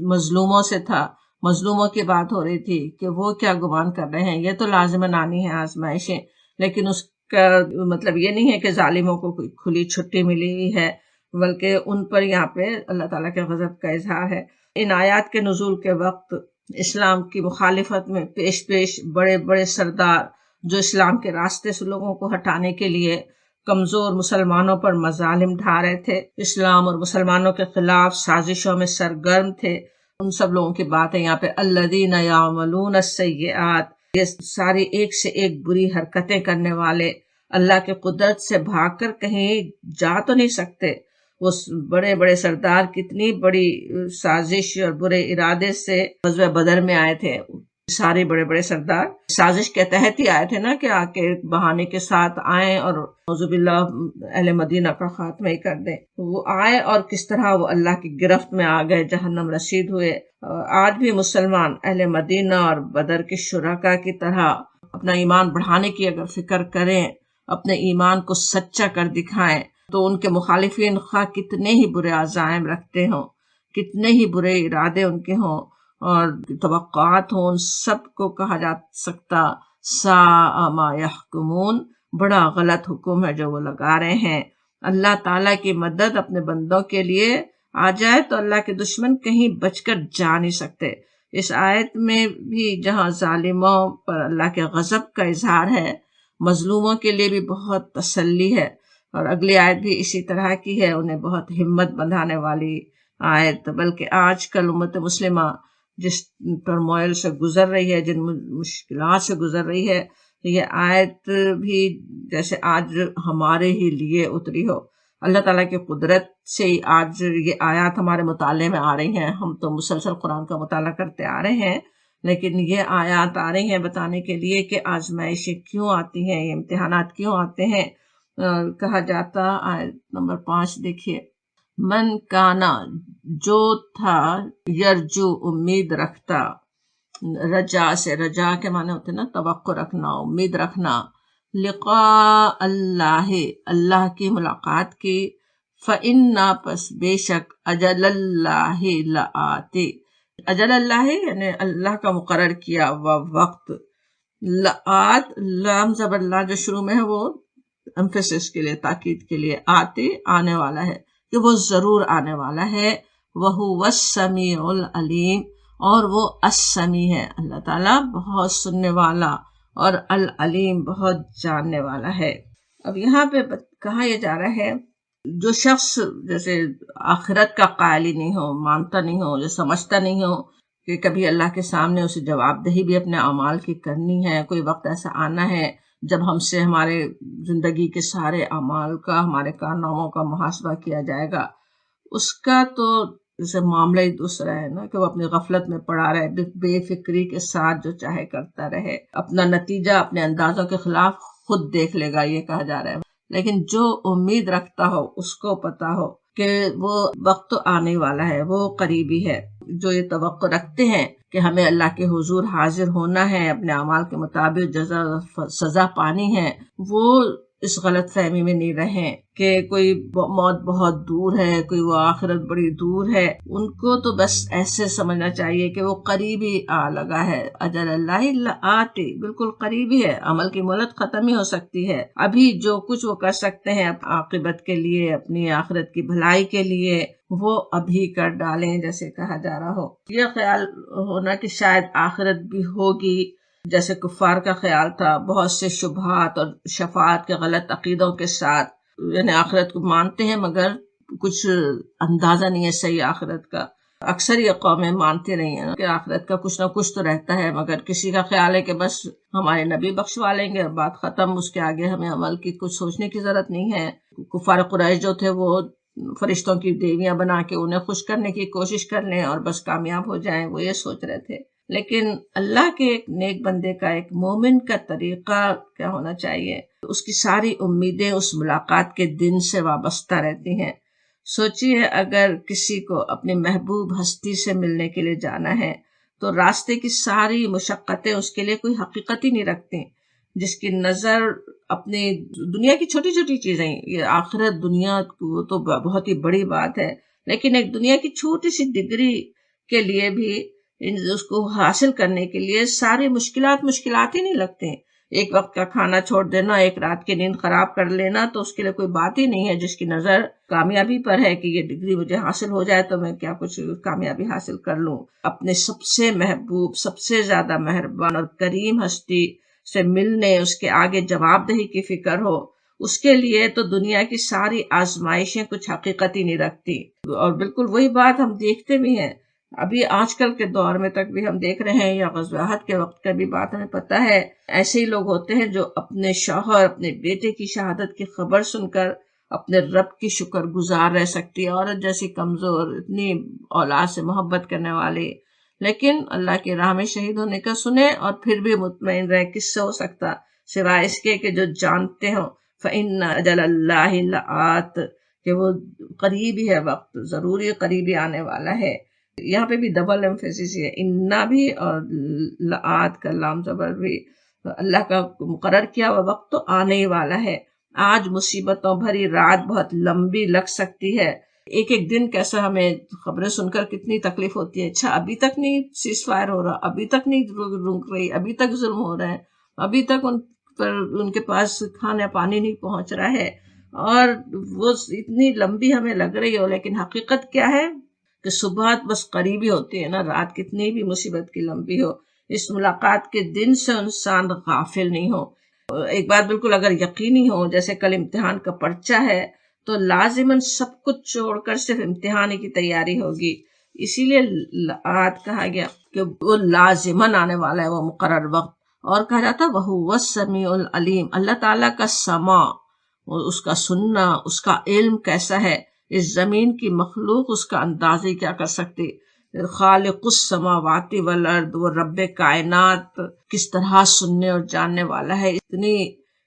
S1: مظلوموں سے تھا، مظلوموں کی بات ہو رہی تھی کہ وہ کیا گمان کر رہے ہیں، یہ تو لازماً آنی ہے آزمائشیں، لیکن اس کا مطلب یہ نہیں ہے کہ ظالموں کو کوئی کھلی چھٹی ملی ہوئی ہے، بلکہ ان پر یہاں پہ اللہ تعالیٰ کے غضب کا اظہار ہے۔ ان آیات کے نزول کے وقت اسلام کی مخالفت میں پیش بڑے بڑے سردار جو اسلام کے راستے سے لوگوں کو ہٹانے کے لیے کمزور مسلمانوں پر مظالم ڈھا رہے تھے، اسلام اور مسلمانوں کے خلاف سازشوں میں سرگرم تھے، ان سب لوگوں کی بات ہے یہاں پہ، الذین یعملون السیئات، یہ ساری ایک سے ایک بری حرکتیں کرنے والے، اللہ کے قدرت سے بھاگ کر کہیں جا تو نہیں سکتے۔ وہ بڑے بڑے سردار کتنی بڑی سازش اور برے ارادے سے غزوہ بدر میں آئے تھے، سارے بڑے بڑے سردار سازش کے تحت ہی آئے تھے نا، کہ آ کے بہانے کے ساتھ آئیں اور نعوذ باللہ اہل مدینہ کا خاتمہ ہی کر دیں۔ وہ آئے اور کس طرح وہ اللہ کی گرفت میں آ گئے، جہنم رسید ہوئے۔ آج بھی مسلمان اہل مدینہ اور بدر کے شرکاء کی طرح اپنا ایمان بڑھانے کی اگر فکر کریں، اپنے ایمان کو سچا کر دکھائیں، تو ان کے مخالفین خواہ کتنے ہی برے عزائم رکھتے ہوں، کتنے ہی برے ارادے ان کے ہوں اور توقعات ہوں، ان سب کو کہا جا سکتا ساء ما یحکمون، بڑا غلط حکم ہے جو وہ لگا رہے ہیں۔ اللہ تعالیٰ کی مدد اپنے بندوں کے لیے آ جائے تو اللہ کے دشمن کہیں بچ کر جا نہیں سکتے۔ اس آیت میں بھی جہاں ظالموں پر اللہ کے غضب کا اظہار ہے، مظلوموں کے لیے بھی بہت تسلی ہے، اور اگلی آیت بھی اسی طرح کی ہے، انہیں بہت ہمت بندھانے والی آیت۔ بلکہ آج کل امت مسلمہ جس ٹرموئل سے گزر رہی ہے، جن مشکلات سے گزر رہی ہے، یہ آیت بھی جیسے آج ہمارے ہی لیے اتری ہو۔ اللہ تعالیٰ کی قدرت سے آج یہ آیات ہمارے مطالعے میں آ رہی ہیں۔ ہم تو مسلسل قرآن کا مطالعہ کرتے آ رہے ہیں، لیکن یہ آیات آ رہی ہیں بتانے کے لیے کہ آزمائشیں کیوں آتی ہیں، یہ امتحانات کیوں آتے ہیں۔ کہا جاتا آیت نمبر 5 دیکھیے، من کانا جو تھا، یرجو امید رکھتا، رجا سے، رجا کے معنی ہوتے نا توقع رکھنا، امید رکھنا، لقاء اللہ اللہ کی ملاقات کی، فإن پس بے شک اجل اللہ لآتی، اجل اللہ یعنی اللہ کا مقرر کیا ہوا وقت، لآت لام زبر لا جو شروع میں ہے وہ ایمفیسس کے لیے، تاکید کے لیے، آتی آنے والا ہے، کہ وہ ضرور آنے والا ہے، وَهُوَ السَّمِيعُ الْعَلِيمُ، اور وہ السمیع ہے، اللہ تعالیٰ بہت سننے والا، اور العلیم بہت جاننے والا ہے۔ اب یہاں پہ کہا یہ جا رہا ہے، جو شخص جیسے آخرت کا قائل ہی نہیں ہو، مانتا نہیں ہو، جو سمجھتا نہیں ہو کہ کبھی اللہ کے سامنے اسے جواب دہی بھی اپنے اعمال کی کرنی ہے، کوئی وقت ایسا آنا ہے جب ہم سے ہمارے زندگی کے سارے اعمال کا، ہمارے کارناموں کا محاسبہ کیا جائے گا، اس کا تو جیسے معاملہ ہی دوسرا ہے نا، کہ وہ اپنی غفلت میں پڑا رہے، بے فکری کے ساتھ جو چاہے کرتا رہے، اپنا نتیجہ اپنے اندازوں کے خلاف خود دیکھ لے گا، یہ کہا جا رہا ہے۔ لیکن جو امید رکھتا ہو، اس کو پتا ہو کہ وہ وقت تو آنے والا ہے، وہ قریبی ہے، جو یہ توقع رکھتے ہیں کہ ہمیں اللہ کے حضور حاضر ہونا ہے، اپنے اعمال کے مطابق جزا سزا پانی ہے، وہ اس غلط فہمی میں نہیں رہیں کہ کوئی موت بہت دور ہے، کوئی وہ آخرت بڑی دور ہے۔ ان کو تو بس ایسے سمجھنا چاہیے کہ وہ قریبی آ لگا ہے، اجل اللہ آتی، بالکل قریبی ہے، عمل کی مہلت ختم ہی ہو سکتی ہے۔ ابھی جو کچھ وہ کر سکتے ہیں عاقبت کے لیے، اپنی آخرت کی بھلائی کے لیے، وہ ابھی کر ڈالیں، جیسے کہا جا رہا ہو۔ یہ خیال ہونا کہ شاید آخرت بھی ہوگی، جیسے کفار کا خیال تھا، بہت سے شبہات اور شفاعت کے غلط عقیدوں کے ساتھ، یعنی آخرت کو مانتے ہیں مگر کچھ اندازہ نہیں ہے صحیح آخرت کا۔ اکثر یہ قومیں مانتی نہیں ہیں کہ آخرت کا کچھ نہ کچھ تو رہتا ہے، مگر کسی کا خیال ہے کہ بس ہمارے نبی بخشوا لیں گے اور بات ختم، اس کے آگے ہمیں عمل کی کچھ سوچنے کی ضرورت نہیں ہے۔ کفار قریش جو تھے وہ فرشتوں کی دیویاں بنا کے انہیں خوش کرنے کی کوشش کر لیں اور بس کامیاب ہو جائیں، وہ یہ سوچ رہے تھے۔ لیکن اللہ کے ایک نیک بندے کا، ایک مومن کا طریقہ کیا ہونا چاہیے؟ اس کی ساری امیدیں اس ملاقات کے دن سے وابستہ رہتی ہیں۔ سوچیے اگر کسی کو اپنی محبوب ہستی سے ملنے کے لیے جانا ہے تو راستے کی ساری مشقتیں اس کے لیے کوئی حقیقت ہی نہیں رکھتی۔ جس کی نظر اپنی دنیا کی چھوٹی چھوٹی چیزیں، یہ آخرت دنیا وہ تو بہت ہی بڑی بات ہے، لیکن ایک دنیا کی چھوٹی سی ڈگری کے لیے بھی اس کو حاصل کرنے کے لیے ساری مشکلات ہی نہیں لگتے۔ ایک وقت کا کھانا چھوڑ دینا، ایک رات کی نیند خراب کر لینا، تو اس کے لیے کوئی بات ہی نہیں ہے جس کی نظر کامیابی پر ہے کہ یہ ڈگری مجھے حاصل ہو جائے تو میں کیا کچھ کامیابی حاصل کر لوں۔ اپنے سب سے محبوب، سب سے زیادہ مہربان اور کریم ہستی سے ملنے، اس کے آگے جواب دہی کی فکر ہو، اس کے لیے تو دنیا کی ساری آزمائشیں کچھ حقیقت ہی نہیں رکھتی۔ اور بالکل وہی بات ہم دیکھتے بھی ہیں، ابھی آج کل کے دور میں تک بھی ہم دیکھ رہے ہیں، یا غزوہ احد کے وقت کا بھی بات ہمیں پتہ ہے، ایسے ہی لوگ ہوتے ہیں جو اپنے شوہر، اپنے بیٹے کی شہادت کی خبر سن کر اپنے رب کی شکر گزار رہ سکتی ہے، عورت جیسی کمزور، اتنی اولاد سے محبت کرنے والی، لیکن اللہ کی راہ میں شہید ہونے کا سنے اور پھر بھی مطمئن رہے۔ کس سے ہو سکتا سوائے اس کے کہ جو جانتے ہوں فَإِنَّ أَجَلَ اللَّهِ لَآتٍ، کہ وہ قریبی ہے، وقت ضروری قریبی آنے والا ہے۔ یہاں پہ بھی ڈبل ایمفیسس ہے، انا بھی اور لآت کا لام زبر بھی، اللہ کا مقرر کیا ہوا وقت تو آنے ہی والا ہے۔ آج مصیبتوں بھری رات بہت لمبی لگ سکتی ہے، ایک ایک دن کیسا ہمیں خبریں سن کر کتنی تکلیف ہوتی ہے، اچھا ابھی تک نہیں سیز فائر ہو رہا، ابھی تک نہیں رک رہی، ابھی تک ظلم ہو رہا ہے، ابھی تک ان پر ان کے پاس کھانا پانی نہیں پہنچ رہا ہے، اور وہ اتنی لمبی ہمیں لگ رہی ہو، لیکن حقیقت کیا ہے کہ صبح بس قریبی ہوتی ہے نا، رات کتنی بھی مصیبت کی لمبی ہو، اس ملاقات کے دن سے انسان غافل نہیں ہو۔ ایک بات بالکل اگر یقینی ہو، جیسے کل امتحان کا پرچہ ہے تو لازماً سب کچھ چھوڑ کر صرف امتحان کی تیاری ہوگی، اسی لیے آج کہا گیا کہ وہ لازماً آنے والا ہے، وہ مقرر وقت۔ اور کہا جاتا وَهُوَ السَّمِيعُ الْعَلِيمُ، اللہ تعالیٰ کا سماع، اس کا سننا، اس کا علم کیسا ہے، اس زمین کی مخلوق اس کا اندازہ کیا کر سکتی۔ خالق السماوات والارض، وہ رب کائنات کس طرح سننے اور جاننے والا ہے، اتنی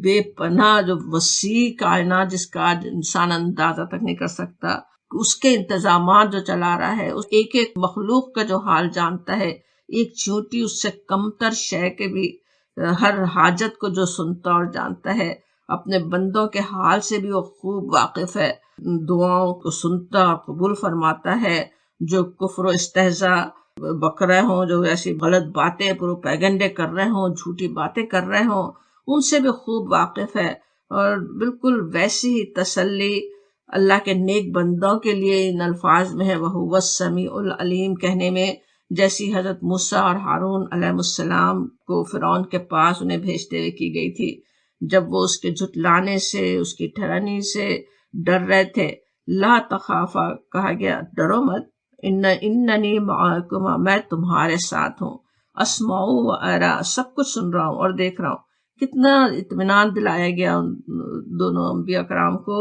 S1: بے پناہ جو وسیع کائنات جس کا انسان اندازہ تک نہیں کر سکتا، اس کے انتظامات جو چلا رہا ہے، اس ایک ایک مخلوق کا جو حال جانتا ہے، ایک چھوٹی اس سے کمتر شے کے بھی ہر حاجت کو جو سنتا اور جانتا ہے، اپنے بندوں کے حال سے بھی وہ خوب واقف ہے، دعاؤں کو سنتا اور قبول فرماتا ہے۔ جو کفر و استہزاء بک رہے ہوں، جو ایسی غلط باتیں پروپیگنڈے کر رہے ہوں، جھوٹی باتیں کر رہے ہوں، ان سے بھی خوب واقف ہے۔ اور بالکل ویسی ہی تسلی اللہ کے نیک بندوں کے لیے ان الفاظ میں ہے وَهُوَ السَّمِيعُ الْعَلِيمُ کہنے میں، جیسی حضرت موسیٰ اور ہارون علیہ السلام کو فرعون کے پاس انہیں بھیجتے ہوئے کی گئی تھی، جب وہ اس کے جھٹلانے سے، اس کی ٹھہرنی سے ڈر رہے تھے۔ لا تخافا، کہا گیا ڈرو مت، اننی معکما، میں تمہارے ساتھ ہوں، اسمع و ارا، سب کچھ سن رہا ہوں اور دیکھ رہا ہوں۔ کتنا اطمینان دلایا گیا ان دونوں انبیاء کرام کو،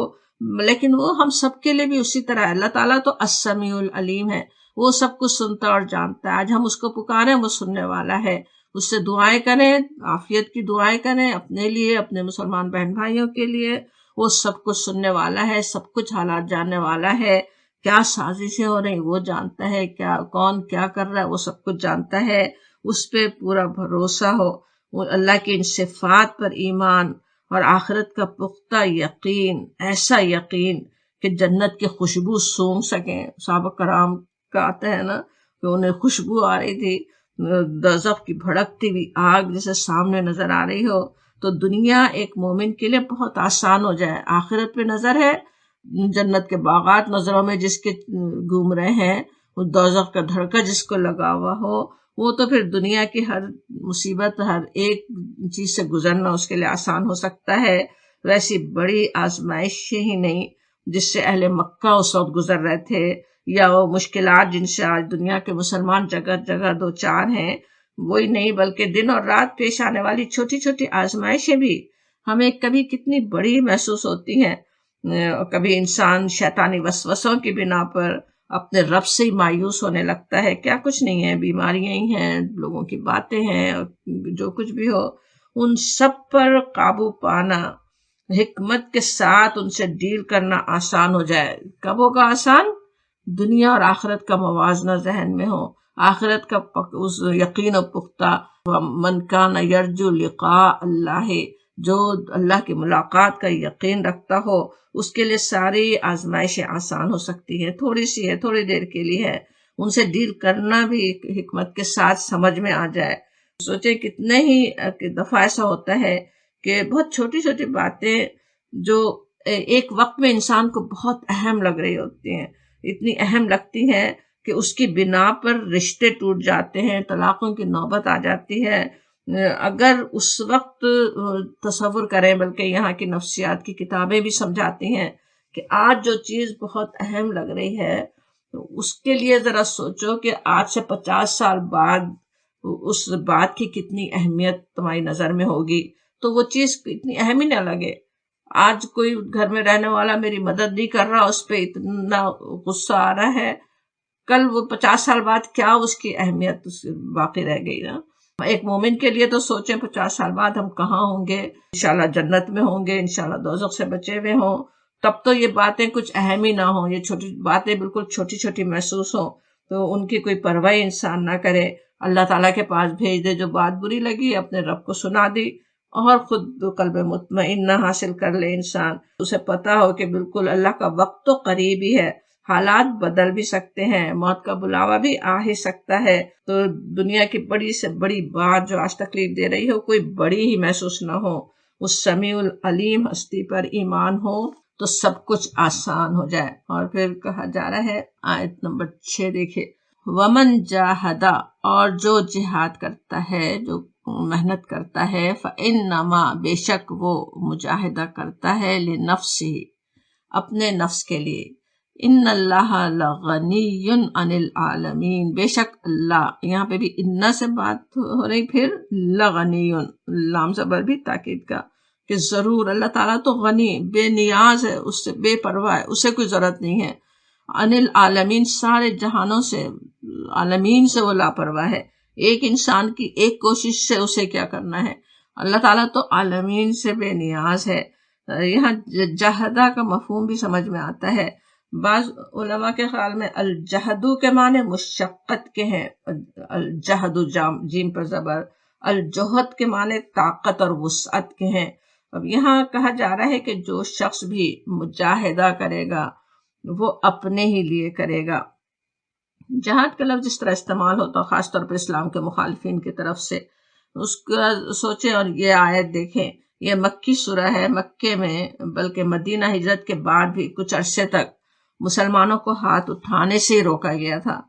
S1: لیکن وہ ہم سب کے لیے بھی اسی طرح ہے۔ اللہ تعالیٰ تو السمیع العلیم ہے، وہ سب کچھ سنتا اور جانتا ہے۔ آج ہم اس کو پکاریں، وہ سننے والا ہے، اس سے دعائیں کریں، عافیت کی دعائیں کریں اپنے لیے، اپنے مسلمان بہن بھائیوں کے لیے، وہ سب کچھ سننے والا ہے، سب کچھ حالات جاننے والا ہے۔ کیا سازشیں ہو رہی وہ جانتا ہے، کون کیا کر رہا ہے وہ سب کچھ جانتا ہے، اس پہ پورا بھروسہ ہو، وہ اللہ کی ان صفات پر ایمان اور آخرت کا پختہ یقین، ایسا یقین کہ جنت کی خوشبو سونگھ سکیں۔ صحابہ کرام کا آتا ہے نا کہ انہیں خوشبو آ رہی تھی، دوزخ کی بھڑکتی ہوئی آگ جیسے سامنے نظر آ رہی ہو، تو دنیا ایک مومن کے لیے بہت آسان ہو جائے۔ آخرت پہ نظر ہے، جنت کے باغات نظروں میں جس کے گھوم رہے ہیں، وہ دوزخ کا دھڑکا جس کو لگا ہوا ہو، وہ تو پھر دنیا کی ہر مصیبت، ہر ایک چیز سے گزرنا اس کے لیے آسان ہو سکتا ہے۔ ویسی بڑی آزمائش ہی نہیں جس سے اہل مکہ اس وقت گزر رہے تھے، یا وہ مشکلات جن سے آج دنیا کے مسلمان جگہ جگہ دو چار ہیں، وہی نہیں، بلکہ دن اور رات پیش آنے والی چھوٹی چھوٹی آزمائشیں بھی ہمیں کبھی کتنی بڑی محسوس ہوتی ہیں۔ کبھی انسان شیطانی وسوسوں کی بنا پر اپنے رب سے ہی مایوس ہونے لگتا ہے، کیا کچھ نہیں ہے، بیماریاں ہی ہیں، لوگوں کی باتیں ہیں، جو کچھ بھی ہو ان سب پر قابو پانا، حکمت کے ساتھ ان سے ڈیل کرنا آسان ہو جائے۔ کب ہوگا آسان؟ دنیا اور آخرت کا موازنہ ذہن میں ہو، آخرت کا اس یقین و پختہ، من کان یرجو لقاء اللہ، جو اللہ کی ملاقات کا یقین رکھتا ہو اس کے لیے ساری آزمائشیں آسان ہو سکتی ہیں۔ تھوڑی سی ہے، تھوڑی دیر کے لیے ہے، ان سے ڈیل کرنا بھی حکمت کے ساتھ سمجھ میں آ جائے۔ سوچے کتنے ہی دفعہ ایسا ہوتا ہے کہ بہت چھوٹی چھوٹی باتیں جو ایک وقت میں انسان کو بہت اہم لگ رہی ہوتی ہیں، اتنی اہم لگتی ہیں کہ اس کی بنا پر رشتے ٹوٹ جاتے ہیں، طلاقوں کی نوبت آ جاتی ہے۔ اگر اس وقت تصور کریں، بلکہ یہاں کی نفسیات کی کتابیں بھی سمجھاتی ہیں کہ آج جو چیز بہت اہم لگ رہی ہے اس کے لیے ذرا سوچو کہ آج سے 50 سال بعد اس بات کی کتنی اہمیت تمہاری نظر میں ہوگی، تو وہ چیز اتنی اہم ہی نہ لگے۔ آج کوئی گھر میں رہنے والا میری مدد نہیں کر رہا، اس پہ اتنا غصہ آ رہا ہے، کل وہ 50 سال بعد کیا اس کی اہمیت باقی رہ گئی نا۔ ایک مومن کے لیے تو سوچیں 50 سال بعد ہم کہاں ہوں گے، انشاءاللہ جنت میں ہوں گے، انشاءاللہ دوزخ سے بچے ہوئے ہوں، تب تو یہ باتیں کچھ اہم ہی نہ ہوں، یہ چھوٹی باتیں بالکل چھوٹی چھوٹی محسوس ہوں تو ان کی کوئی پرواہ انسان نہ کرے، اللہ تعالیٰ کے پاس بھیج دے، جو بات بری لگی اپنے رب کو سنا دی اور خود قلب مطمئنہ حاصل کر لے انسان۔ اسے پتا ہو کہ بالکل اللہ کا وقت تو قریب ہی ہے، حالات بدل بھی سکتے ہیں، موت کا بلاوا بھی آ ہی سکتا ہے، تو دنیا کی بڑی سے بڑی بات جو آج تکلیف دے رہی ہو کوئی بڑی ہی محسوس نہ ہو، اس سمیع العلیم ہستی پر ایمان ہو تو سب کچھ آسان ہو جائے۔ اور پھر کہا جا رہا ہے آیت نمبر 6 دیکھے، ومن جاہدا، اور جو جہاد کرتا ہے، جو محنت کرتا ہے، فإنما، بے شک وہ مجاہدہ کرتا ہے، لنفسہ، اپنے نفس کے لیے، ان اللہ لغنی عن العالمین، بے شک اللہ، یہاں پہ بھی ان سے بات ہو رہی، پھر لغنی، لام زبر بھی تاکید کا، کہ ضرور اللہ تعالیٰ تو غنی، بے نیاز ہے، اس سے بے پرواہ ہے، اسے کوئی ضرورت نہیں ہے، عن العالمین، سارے جہانوں سے، عالمین سے وہ لاپرواہ ہے، ایک انسان کی ایک کوشش سے اسے کیا کرنا ہے، اللہ تعالیٰ تو عالمین سے بے نیاز ہے۔ یہاں جہدہ کا مفہوم بھی سمجھ میں آتا ہے، بعض علماء کے خیال میں الجہدو کے معنی مشقت کے ہیں، الجہد جیم پر زبر، الجہد کے معنی طاقت اور وسعت کے ہیں۔ اب یہاں کہا جا رہا ہے کہ جو شخص بھی مجاہدہ کرے گا وہ اپنے ہی لیے کرے گا۔ جہاد کا لفظ جس طرح استعمال ہوتا ہے خاص طور پر اسلام کے مخالفین کی طرف سے، اس کا سوچیں، اور یہ آیت دیکھیں، یہ مکی سورہ ہے، مکے میں بلکہ مدینہ ہجرت کے بعد بھی کچھ عرصے تک مسلمانوں کو ہاتھ اٹھانے سے ہی روکا گیا تھا۔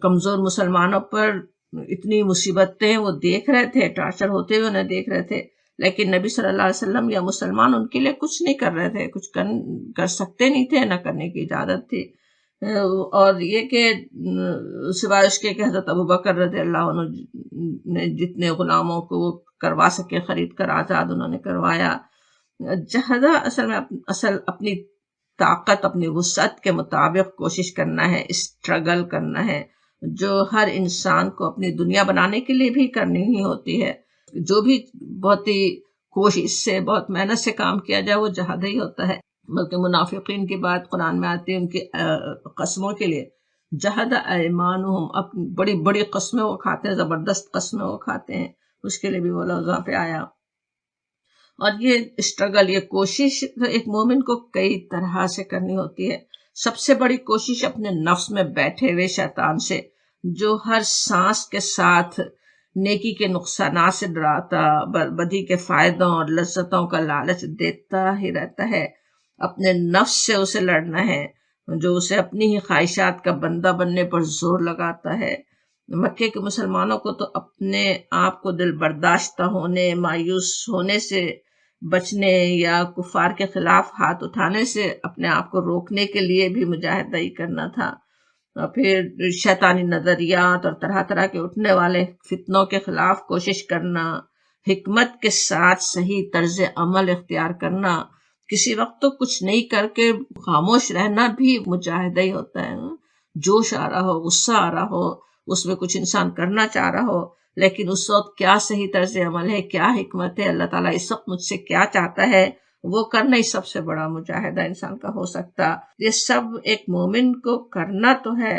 S1: کمزور مسلمانوں پر اتنی مصیبتیں وہ دیکھ رہے تھے، ٹارچر ہوتے ہوئے انہیں دیکھ رہے تھے، لیکن نبی صلی اللہ علیہ وسلم یا مسلمان ان کے لیے کچھ نہیں کر رہے تھے، کچھ کر سکتے نہیں تھے، نہ کرنے کی اجازت تھی۔ اور یہ کہ سوائے اس کے کہ حضرت ابوبکر رضی اللہ عنہ نے جتنے غلاموں کو وہ کروا سکے خرید کر آزاد انہوں نے کروایا۔ جہدہ اصل میں اپنی طاقت، اپنی وسعت کے مطابق کوشش کرنا ہے، اسٹرگل کرنا ہے، جو ہر انسان کو اپنی دنیا بنانے کے لیے بھی کرنی ہی ہوتی ہے۔ جو بھی بہت ہی کوشش سے، بہت محنت سے کام کیا جائے وہ جہاد ہی ہوتا ہے۔ بلکہ منافقین کی بات قرآن میں آتی ہے، ان کی قسموں کے لیے جہد ایمانہم، اپنی بڑی بڑی قسمیں وہ کھاتے ہیں، زبردست قسمیں وہ کھاتے ہیں، اس کے لیے بھی وہ لفظ پہ آیا۔ اور یہ اسٹرگل، یہ کوشش ایک مومن کو کئی طرح سے کرنی ہوتی ہے۔ سب سے بڑی کوشش اپنے نفس میں بیٹھے ہوئے شیطان سے، جو ہر سانس کے ساتھ نیکی کے نقصانات سے ڈراتا، بدی کے فائدوں اور لذتوں کا لالچ دیتا ہی رہتا ہے۔ اپنے نفس سے اسے لڑنا ہے، جو اسے اپنی ہی خواہشات کا بندہ بننے پر زور لگاتا ہے۔ مکے کے مسلمانوں کو تو اپنے آپ کو دل برداشتہ ہونے، مایوس ہونے سے بچنے یا کفار کے خلاف ہاتھ اٹھانے سے اپنے آپ کو روکنے کے لیے بھی مجاہدہ ہی کرنا تھا۔ اور پھر شیطانی نظریات اور طرح طرح کے اٹھنے والے فتنوں کے خلاف کوشش کرنا، حکمت کے ساتھ صحیح طرز عمل اختیار کرنا، کسی وقت تو کچھ نہیں کر کے خاموش رہنا بھی مجاہدہ ہی ہوتا ہے۔ جوش آ رہا ہو، غصہ آ رہا ہو، اس میں کچھ انسان کرنا چاہ رہا ہو، لیکن اس وقت کیا صحیح طرز عمل ہے، کیا حکمت ہے، اللہ تعالیٰ اس وقت مجھ سے کیا چاہتا ہے، وہ کرنا ہی سب سے بڑا مجاہدہ انسان کا ہو سکتا۔ یہ سب ایک مومن کو کرنا تو ہے،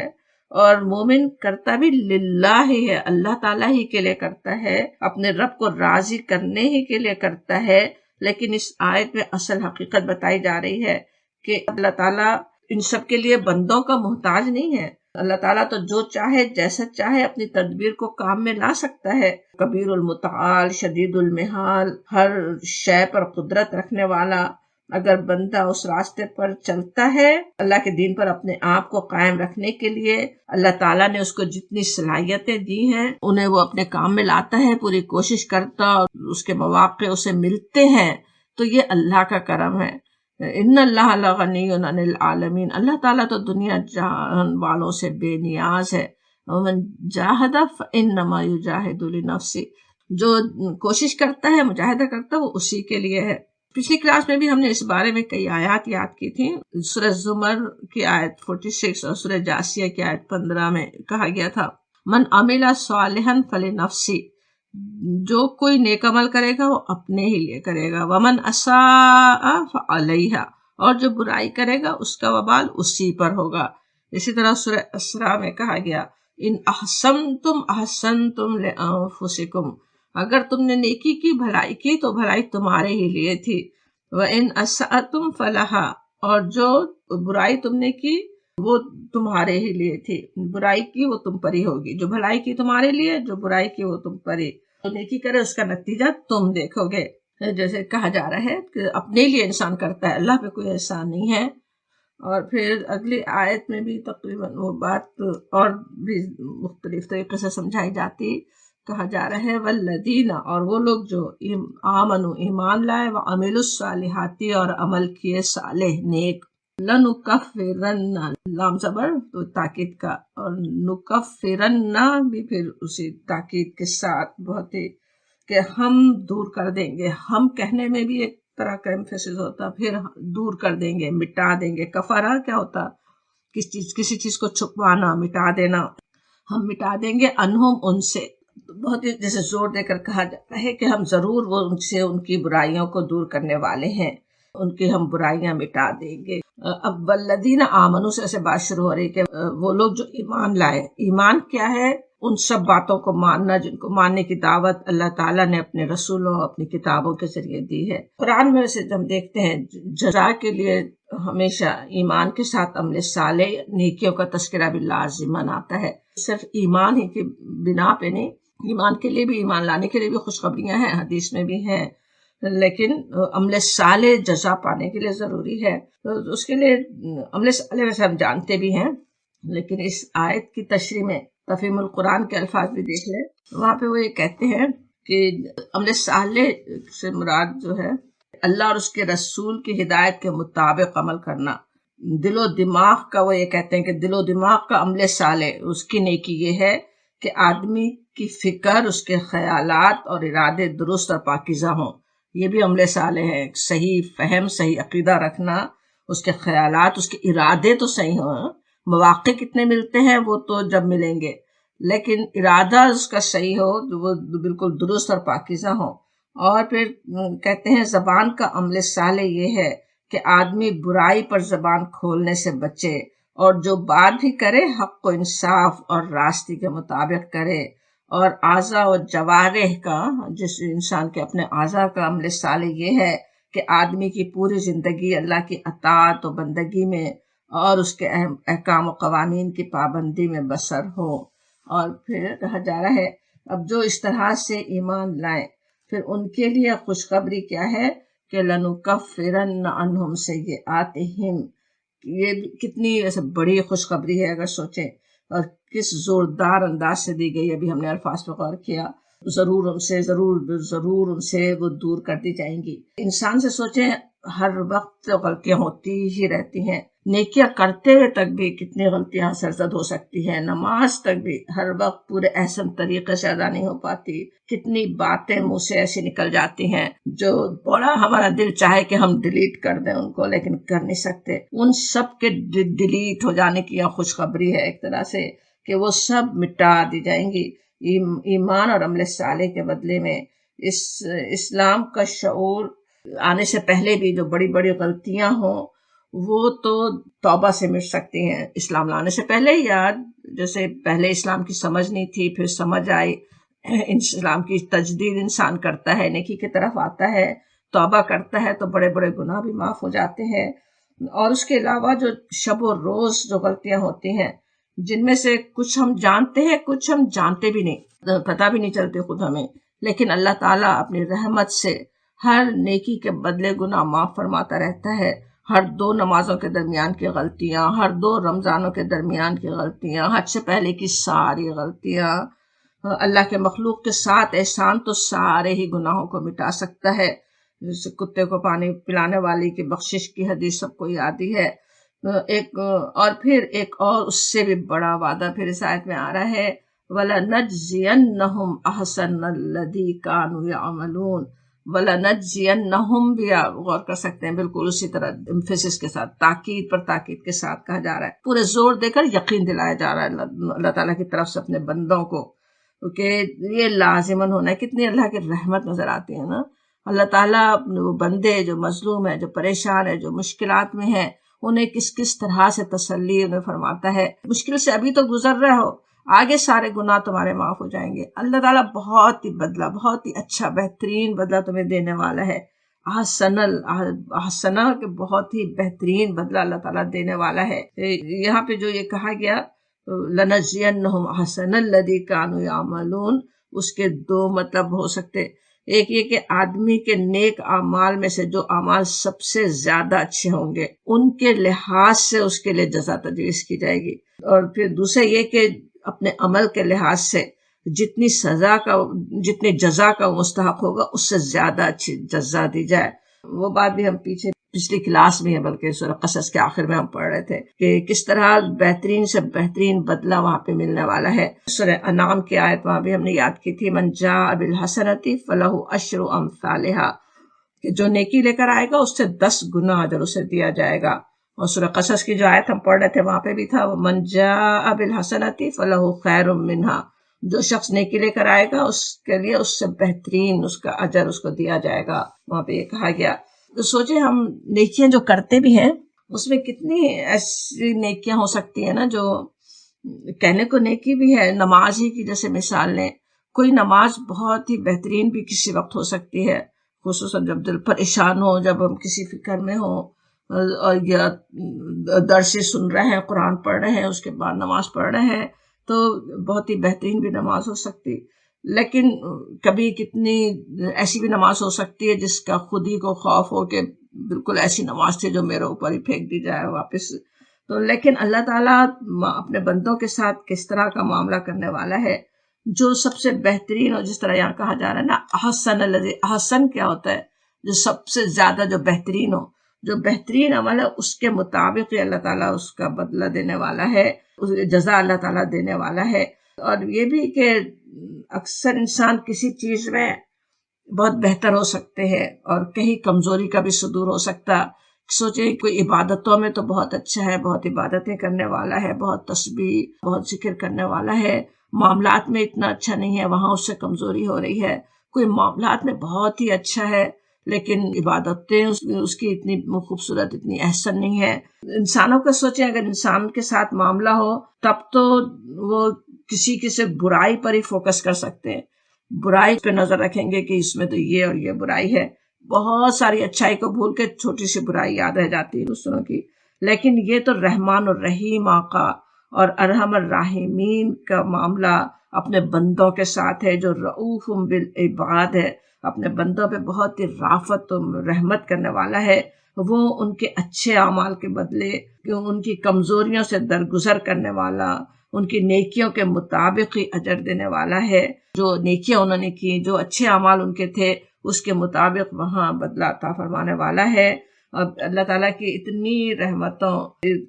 S1: اور مومن کرتا بھی للہ ہی ہے، اللہ تعالیٰ ہی کے لیے کرتا ہے، اپنے رب کو راضی کرنے ہی کے لیے کرتا ہے۔ لیکن اس آیت میں اصل حقیقت بتائی جا رہی ہے کہ اللہ تعالیٰ ان سب کے لیے بندوں کا محتاج نہیں ہے۔ اللہ تعالیٰ تو جو چاہے جیسا چاہے اپنی تدبیر کو کام میں لا سکتا ہے۔ کبیر المتعال، شدید المحال، ہر شے پر قدرت رکھنے والا۔ اگر بندہ اس راستے پر چلتا ہے، اللہ کے دین پر اپنے آپ کو قائم رکھنے کے لیے، اللہ تعالیٰ نے اس کو جتنی صلاحیتیں دی ہیں انہیں وہ اپنے کام میں لاتا ہے، پوری کوشش کرتا، اور اس کے مواقع اسے ملتے ہیں، تو یہ اللہ کا کرم ہے۔ ان اللہ لغنی عن العالمین، اللہ تعالیٰ تو دنیا جہان والوں سے بے نیاز ہے۔ ومن جاہد فانما یجاہد لنفسہ، جو کوشش کرتا ہے، مجاہدہ کرتا ہے، وہ اسی کے لیے ہے۔ پچھلی کلاس میں بھی ہم نے اس بارے میں کئی آیات یاد کی تھیں۔ سورہ زمر کی آیت 46 اور سورہ جاسیہ کی آیت 15 میں کہا گیا تھا من عمل صالحا فلنفسہ، جو کوئی نیک عمل کرے گا وہ اپنے ہی لیے کرے گا، ومن اساء فعلیہا، اور جو برائی کرے گا اس کا وبال اسی پر ہوگا۔ اسی طرح سورہ اسراء میں کہا گیا ان احسنتم احسنتم لانفسکم، اگر تم نے نیکی کی، بھلائی کی، تو بھلائی تمہارے ہی لیے تھی، وان اسأتم فلہا، اور جو برائی تم نے کی وہ تمہارے ہی لیے تھی، برائی کی وہ تم پر ہی ہوگی، جو بھلائی کی تمہارے لیے، جو برائی کی وہ تم پر ہی، جو نیکی کرے اس کا نتیجہ تم دیکھو گے۔ جیسے کہا جا رہا ہے کہ اپنے لیے انسان کرتا ہے، اللہ پہ کوئی احسان نہیں ہے۔ اور پھر اگلی آیت میں بھی تقریباً وہ بات اور بھی مختلف طریقے سے سمجھائی جاتی، کہا جا رہا ہے والذین، اور وہ لوگ جو آمنوا، ایمان لائے، وعملوا الصالحات، اور عمل کیے صالح نیک، لنکفرن، لام زبر تو تاکید کا، اور نکفرن بھی پھر اسی تاکید کے ساتھ، بہت ہی کہ ہم دور کر دیں گے، ہم کہنے میں بھی ایک طرح کا ایمفیسس ہوتا، پھر دور کر دیں گے، مٹا دیں گے۔ کفارہ کیا ہوتا؟ کسی چیز کو چھپوانا، مٹا دینا، ہم مٹا دیں گے انہم، ان سے، بہت ہی جیسے زور دے کر کہا جاتا ہے کہ ہم ضرور وہ ان سے ان کی برائیوں کو دور کرنے والے ہیں، ان کی ہم برائیاں مٹا دیں گے۔ اب والذین آمنوا سے ایسے بات شروع ہو رہی کہ وہ لوگ جو ایمان لائے۔ ایمان کیا ہے؟ ان سب باتوں کو ماننا جن کو ماننے کی دعوت اللہ تعالیٰ نے اپنے رسولوں، اپنی کتابوں کے ذریعے دی ہے۔ قرآن میں سے ہم دیکھتے ہیں جزا کے لیے ہمیشہ ایمان کے ساتھ عمل صالح، نیکیوں کا تذکرہ بھی لازماً آتا ہے، صرف ایمان ہی کی بنا پہ نہیں، ایمان کے لیے بھی، ایمان لانے کے لیے بھی خوشخبریاں ہیں، حدیث میں بھی ہیں، لیکن عمل صالح جزا پانے کے لیے ضروری ہے۔ تو اس کے لیے عمل صالح ویسے ہم جانتے بھی ہیں، لیکن اس آیت کی تشریح میں تفہیم القرآن کے الفاظ بھی دیکھ لیں، وہاں پہ وہ یہ کہتے ہیں کہ عمل صالح سے مراد جو ہے اللہ اور اس کے رسول کی ہدایت کے مطابق عمل کرنا۔ دل و دماغ کا، وہ یہ کہتے ہیں کہ دل و دماغ کا عمل صالح، اس کی نیکی یہ ہے کہ آدمی کی فکر، اس کے خیالات اور ارادے درست اور پاکیزہ ہوں، یہ بھی عمل صالح ہے۔ صحیح فہم، صحیح عقیدہ رکھنا، اس کے خیالات، اس کے ارادے تو صحیح ہوں، مواقع کتنے ملتے ہیں وہ تو جب ملیں گے، لیکن ارادہ اس کا صحیح ہو، وہ بالکل درست اور پاکیزہ ہو۔ اور پھر کہتے ہیں زبان کا عمل صالح یہ ہے کہ آدمی برائی پر زبان کھولنے سے بچے اور جو بات بھی کرے حق و انصاف اور راستے کے مطابق کرے، اور اعضاء و جوارح کا، جس انسان کے اپنے اعضاء کا عمل صالح یہ ہے کہ آدمی کی پوری زندگی اللہ کی اطاعت و بندگی میں اور اس کے احکام و قوانین کی پابندی میں بسر ہو۔ اور پھر کہا جا رہا ہے اب جو اس طرح سے ایمان لائیں پھر ان کے لیے خوشخبری کیا ہے کہ لَنُكَفِّرَنَّ عَنْهُمْ سَيِّئَاتِهِمْ، یہ کتنی ایسے بڑی خوشخبری ہے اگر سوچیں، اور کس زوردار انداز سے دی گئی، ابھی ہم نے الفاظ پہ غور کیا، ضرور ان سے وہ دور کر دی جائیں گی۔ انسان سے سوچیں، ہر وقت غلطیاں ہوتی ہی رہتی ہیں، نیکیاں کرتے ہوئے تک بھی کتنی غلطیاں سرزد ہو سکتی ہیں، نماز تک بھی ہر وقت پورے احسن طریقے سے ادا نہیں ہو پاتی، کتنی باتیں منہ سے ایسی نکل جاتی ہیں جو بڑا ہمارا دل چاہے کہ ہم ڈیلیٹ کر دیں ان کو، لیکن کر نہیں سکتے۔ ان سب کے ڈیلیٹ ہو جانے کی یہ خوشخبری ہے ایک طرح سے کہ وہ سب مٹا دی جائیں گی ایمان اور عمل صالح کے بدلے میں۔ اسلام کا شعور آنے سے پہلے بھی جو بڑی بڑی غلطیاں ہوں وہ تو توبہ سے مٹ سکتی ہیں، اسلام لانے سے پہلے، یا جیسے پہلے اسلام کی سمجھ نہیں تھی پھر سمجھ آئی، اسلام کی تجدید انسان کرتا ہے، نیکی کی طرف آتا ہے، توبہ کرتا ہے تو بڑے بڑے گناہ بھی معاف ہو جاتے ہیں۔ اور اس کے علاوہ جو شب و روز جو غلطیاں ہوتی ہیں جن میں سے کچھ ہم جانتے ہیں کچھ ہم جانتے بھی نہیں، پتہ بھی نہیں چلتے خود ہمیں، لیکن اللہ تعالیٰ اپنی رحمت سے ہر نیکی کے بدلے گناہ معاف فرماتا رہتا ہے۔ ہر 2 نمازوں کے درمیان کی غلطیاں، ہر 2 رمضانوں کے درمیان کی غلطیاں، حج سے پہلے کی ساری غلطیاں، اللہ کے مخلوق کے ساتھ احسان تو سارے ہی گناہوں کو مٹا سکتا ہے۔ جیسے کتے کو پانی پلانے والی کی بخشش کی حدیث سب کو یاد ہی ہے۔ پھر ایک اور اس سے بھی بڑا وعدہ پھر اس آیت میں آ رہا ہے، وَلَنَجْزِيَنَّهُمْ أَحْسَنَ الَّذِي كَانُوا يَعْمَلُونَ۔ وَلَنَجْزِيَنَّهُمْ بھی آپ غور کر سکتے ہیں، بالکل اسی طرح ایمفیسس کے ساتھ، تاکید پر تاکید کے ساتھ کہا جا رہا ہے، پورے زور دے کر یقین دلایا جا رہا ہے اللہ تعالیٰ کی طرف سے اپنے بندوں کو کہ یہ لازماً ہونا ہے۔ کتنی اللہ کی رحمت نظر آتی ہے نا، اللہ تعالیٰ وہ بندے جو مظلوم ہیں، جو پریشان ہیں، جو مشکلات میں ہیں، انہیں کس کس طرح سے تسلی انہیں فرماتا ہے، مشکل سے ابھی تو گزر رہے ہو، آگے سارے گناہ تمہارے معاف ہو جائیں گے، اللہ تعالیٰ بہت ہی بدلہ، بہت ہی اچھا بہترین بدلہ تمہیں دینے والا ہے۔ احسن کہ بہت ہی بہترین بدلہ اللہ تعالیٰ دینے والا ہے۔ یہاں پہ جو یہ کہا گیا لَنَجْزِيَنَّهُمْ أَحْسَنَ الَّذِي كَانُوا يَعْمَلُونَ، اس کے 2 مطلب ہو سکتے، ایک یہ کہ آدمی کے نیک اعمال میں سے جو اعمال سب سے زیادہ اچھے ہوں گے ان کے لحاظ سے اس کے لیے جزا تجویز کی جائے گی، اور پھر دوسرا یہ کہ اپنے عمل کے لحاظ سے جتنی جزا کا مستحق ہوگا اس سے زیادہ اچھی جزا دی جائے۔ وہ بات بھی ہم پچھلی کلاس میں ہے، بلکہ سورہ قصص کے آخر میں ہم پڑھ رہے تھے کہ کس طرح بہترین سے بہترین بدلہ وہاں پہ ملنے والا ہے۔ سورہ انعام کی آیت وہاں بھی ہم نے یاد کی تھی، من جاء بالحسنۃ فلہ عشر امثالھا، کہ جو نیکی لے کر آئے گا اس سے 10 گنا اجر اسے دیا جائے گا۔ اور سورہ قصص کی جو آیت ہم پڑھ رہے تھے وہاں پہ بھی تھا، من جاء بالحسنۃ فلہ خیر منہا، جو شخص نیکی لے کر آئے گا اس کے لیے اس سے بہترین اس کا اجر اس کو دیا جائے گا، وہاں پہ یہ کہا گیا۔ تو سوچیں ہم نیکیاں جو کرتے بھی ہیں اس میں کتنی ایسی نیکیاں ہو سکتی ہیں نا جو کہنے کو نیکی بھی ہے، نماز ہی کی جیسے مثال لیں، کوئی نماز بہت ہی بہترین بھی کسی وقت ہو سکتی ہے، خصوصاً جب دل پریشان ہو، جب ہم کسی فکر میں ہوں، یا درس سن رہے ہیں، قرآن پڑھ رہے ہیں، اس کے بعد نماز پڑھ رہے ہیں، تو بہت ہی بہترین بھی نماز ہو سکتی۔ لیکن کبھی کتنی ایسی بھی نماز ہو سکتی ہے جس کا خود ہی کو خوف ہو کہ بالکل ایسی نماز تھی جو میرے اوپر ہی پھینک دی جائے واپس۔ تو لیکن اللہ تعالیٰ اپنے بندوں کے ساتھ کس طرح کا معاملہ کرنے والا ہے، جو سب سے بہترین، اور جس طرح یہاں کہا جا رہا ہے نا احسن الذی، احسن کیا ہوتا ہے، جو سب سے زیادہ جو بہترین ہو، جو بہترین عمل ہے اس کے مطابق ہی اللہ تعالیٰ اس کا بدلہ دینے والا ہے، اس جزا اللہ تعالیٰ دینے والا ہے۔ اور یہ بھی کہ اکثر انسان کسی چیز میں بہت بہتر ہو سکتے ہیں اور کہیں کمزوری کا بھی صدور ہو سکتا۔ سوچیں کوئی عبادتوں میں تو بہت اچھا ہے، بہت عبادتیں کرنے والا ہے، بہت تسبیح، بہت ذکر کرنے والا ہے، معاملات میں اتنا اچھا نہیں ہے، وہاں اس سے کمزوری ہو رہی ہے۔ کوئی معاملات میں بہت ہی اچھا ہے، لیکن عبادتیں اس کی اتنی خوبصورت، اتنی احسن نہیں ہے۔ انسانوں کا سوچیں، اگر انسان کے ساتھ معاملہ ہو تب تو وہ کسی سے برائی پر ہی فوکس کر سکتے ہیں، برائی پہ نظر رکھیں گے کہ اس میں تو یہ اور یہ برائی ہے، بہت ساری اچھائی کو بھول کے چھوٹی سی برائی یاد رہ جاتی ہے دوسروں کی۔ لیکن یہ تو رحمان الرحیم آقا اور ارحم الراحمین کا معاملہ اپنے بندوں کے ساتھ ہے، جو رؤوف بالعباد ہے، اپنے بندوں پہ بہت ہی رافت و رحمت کرنے والا ہے۔ وہ ان کے اچھے اعمال کے بدلے ان کی کمزوریوں سے درگزر کرنے والا، ان کی نیکیوں کے مطابق ہی اجر دینے والا ہے۔ جو نیکیاں انہوں نے کی، جو اچھے اعمال ان کے تھے، اس کے مطابق وہاں بدلہ عطا فرمانے والا ہے۔ اب اللہ تعالیٰ کی اتنی رحمتوں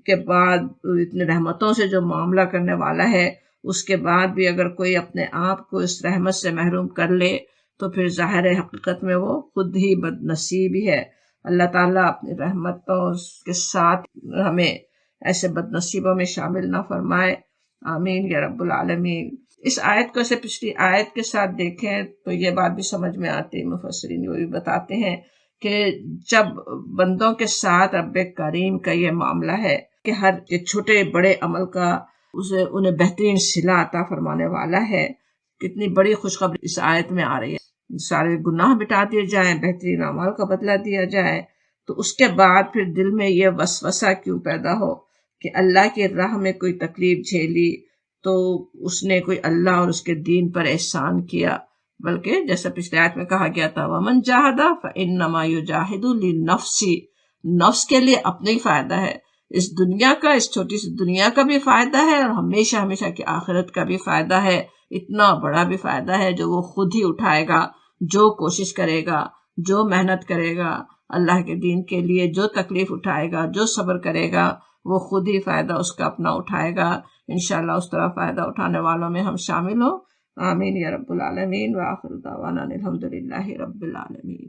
S1: کے بعد، اتنی رحمتوں سے جو معاملہ کرنے والا ہے، اس کے بعد بھی اگر کوئی اپنے آپ کو اس رحمت سے محروم کر لے تو پھر ظاہر حقیقت میں وہ خود ہی بد نصیب ہی ہے۔ اللہ تعالیٰ اپنی رحمتوں کے ساتھ ہمیں ایسے بد نصیبوں میں شامل نہ فرمائے، آمین یا رب العالمین۔ اس آیت کو سے پچھلی آیت کے ساتھ دیکھیں تو یہ بات بھی سمجھ میں آتی ہے، مفسرین وہ بھی بتاتے ہیں کہ جب بندوں کے ساتھ رب کریم کا یہ معاملہ ہے کہ ہر چھوٹے بڑے عمل کا انہیں بہترین صلہ عطا فرمانے والا ہے، کتنی بڑی خوشخبری اس آیت میں آ رہی ہے۔ سارے گناہ مٹا دیے جائیں، بہترین اعمال کا بدلہ دیا جائے، تو اس کے بعد پھر دل میں یہ وسوسہ کیوں پیدا ہو کہ اللہ کی راہ میں کوئی تکلیف جھیلی تو اس نے کوئی اللہ اور اس کے دین پر احسان کیا، بلکہ جیسا پچھلے آیت میں کہا گیا تھا وَمَنْ جَاهَدَ فَإِنَّمَا يُجَاهِدُ لِنَفْسِهِ، نفس کے لیے اپنے ہی فائدہ ہے، اس دنیا کا، اس چھوٹی سی دنیا کا بھی فائدہ ہے اور ہمیشہ ہمیشہ کی آخرت کا بھی فائدہ ہے، اتنا بڑا بھی فائدہ ہے جو وہ خود ہی اٹھائے گا، جو کوشش کرے گا، جو محنت کرے گا اللہ کے دین کے لیے، جو تکلیف اٹھائے گا، جو صبر کرے گا، وہ خود ہی فائدہ اس کا اپنا اٹھائے گا۔ انشاءاللہ اس طرح فائدہ اٹھانے والوں میں ہم شامل ہوں، آمین یا رب العالمین۔ وآخر دعوانا الحمدللہ رب العالمین۔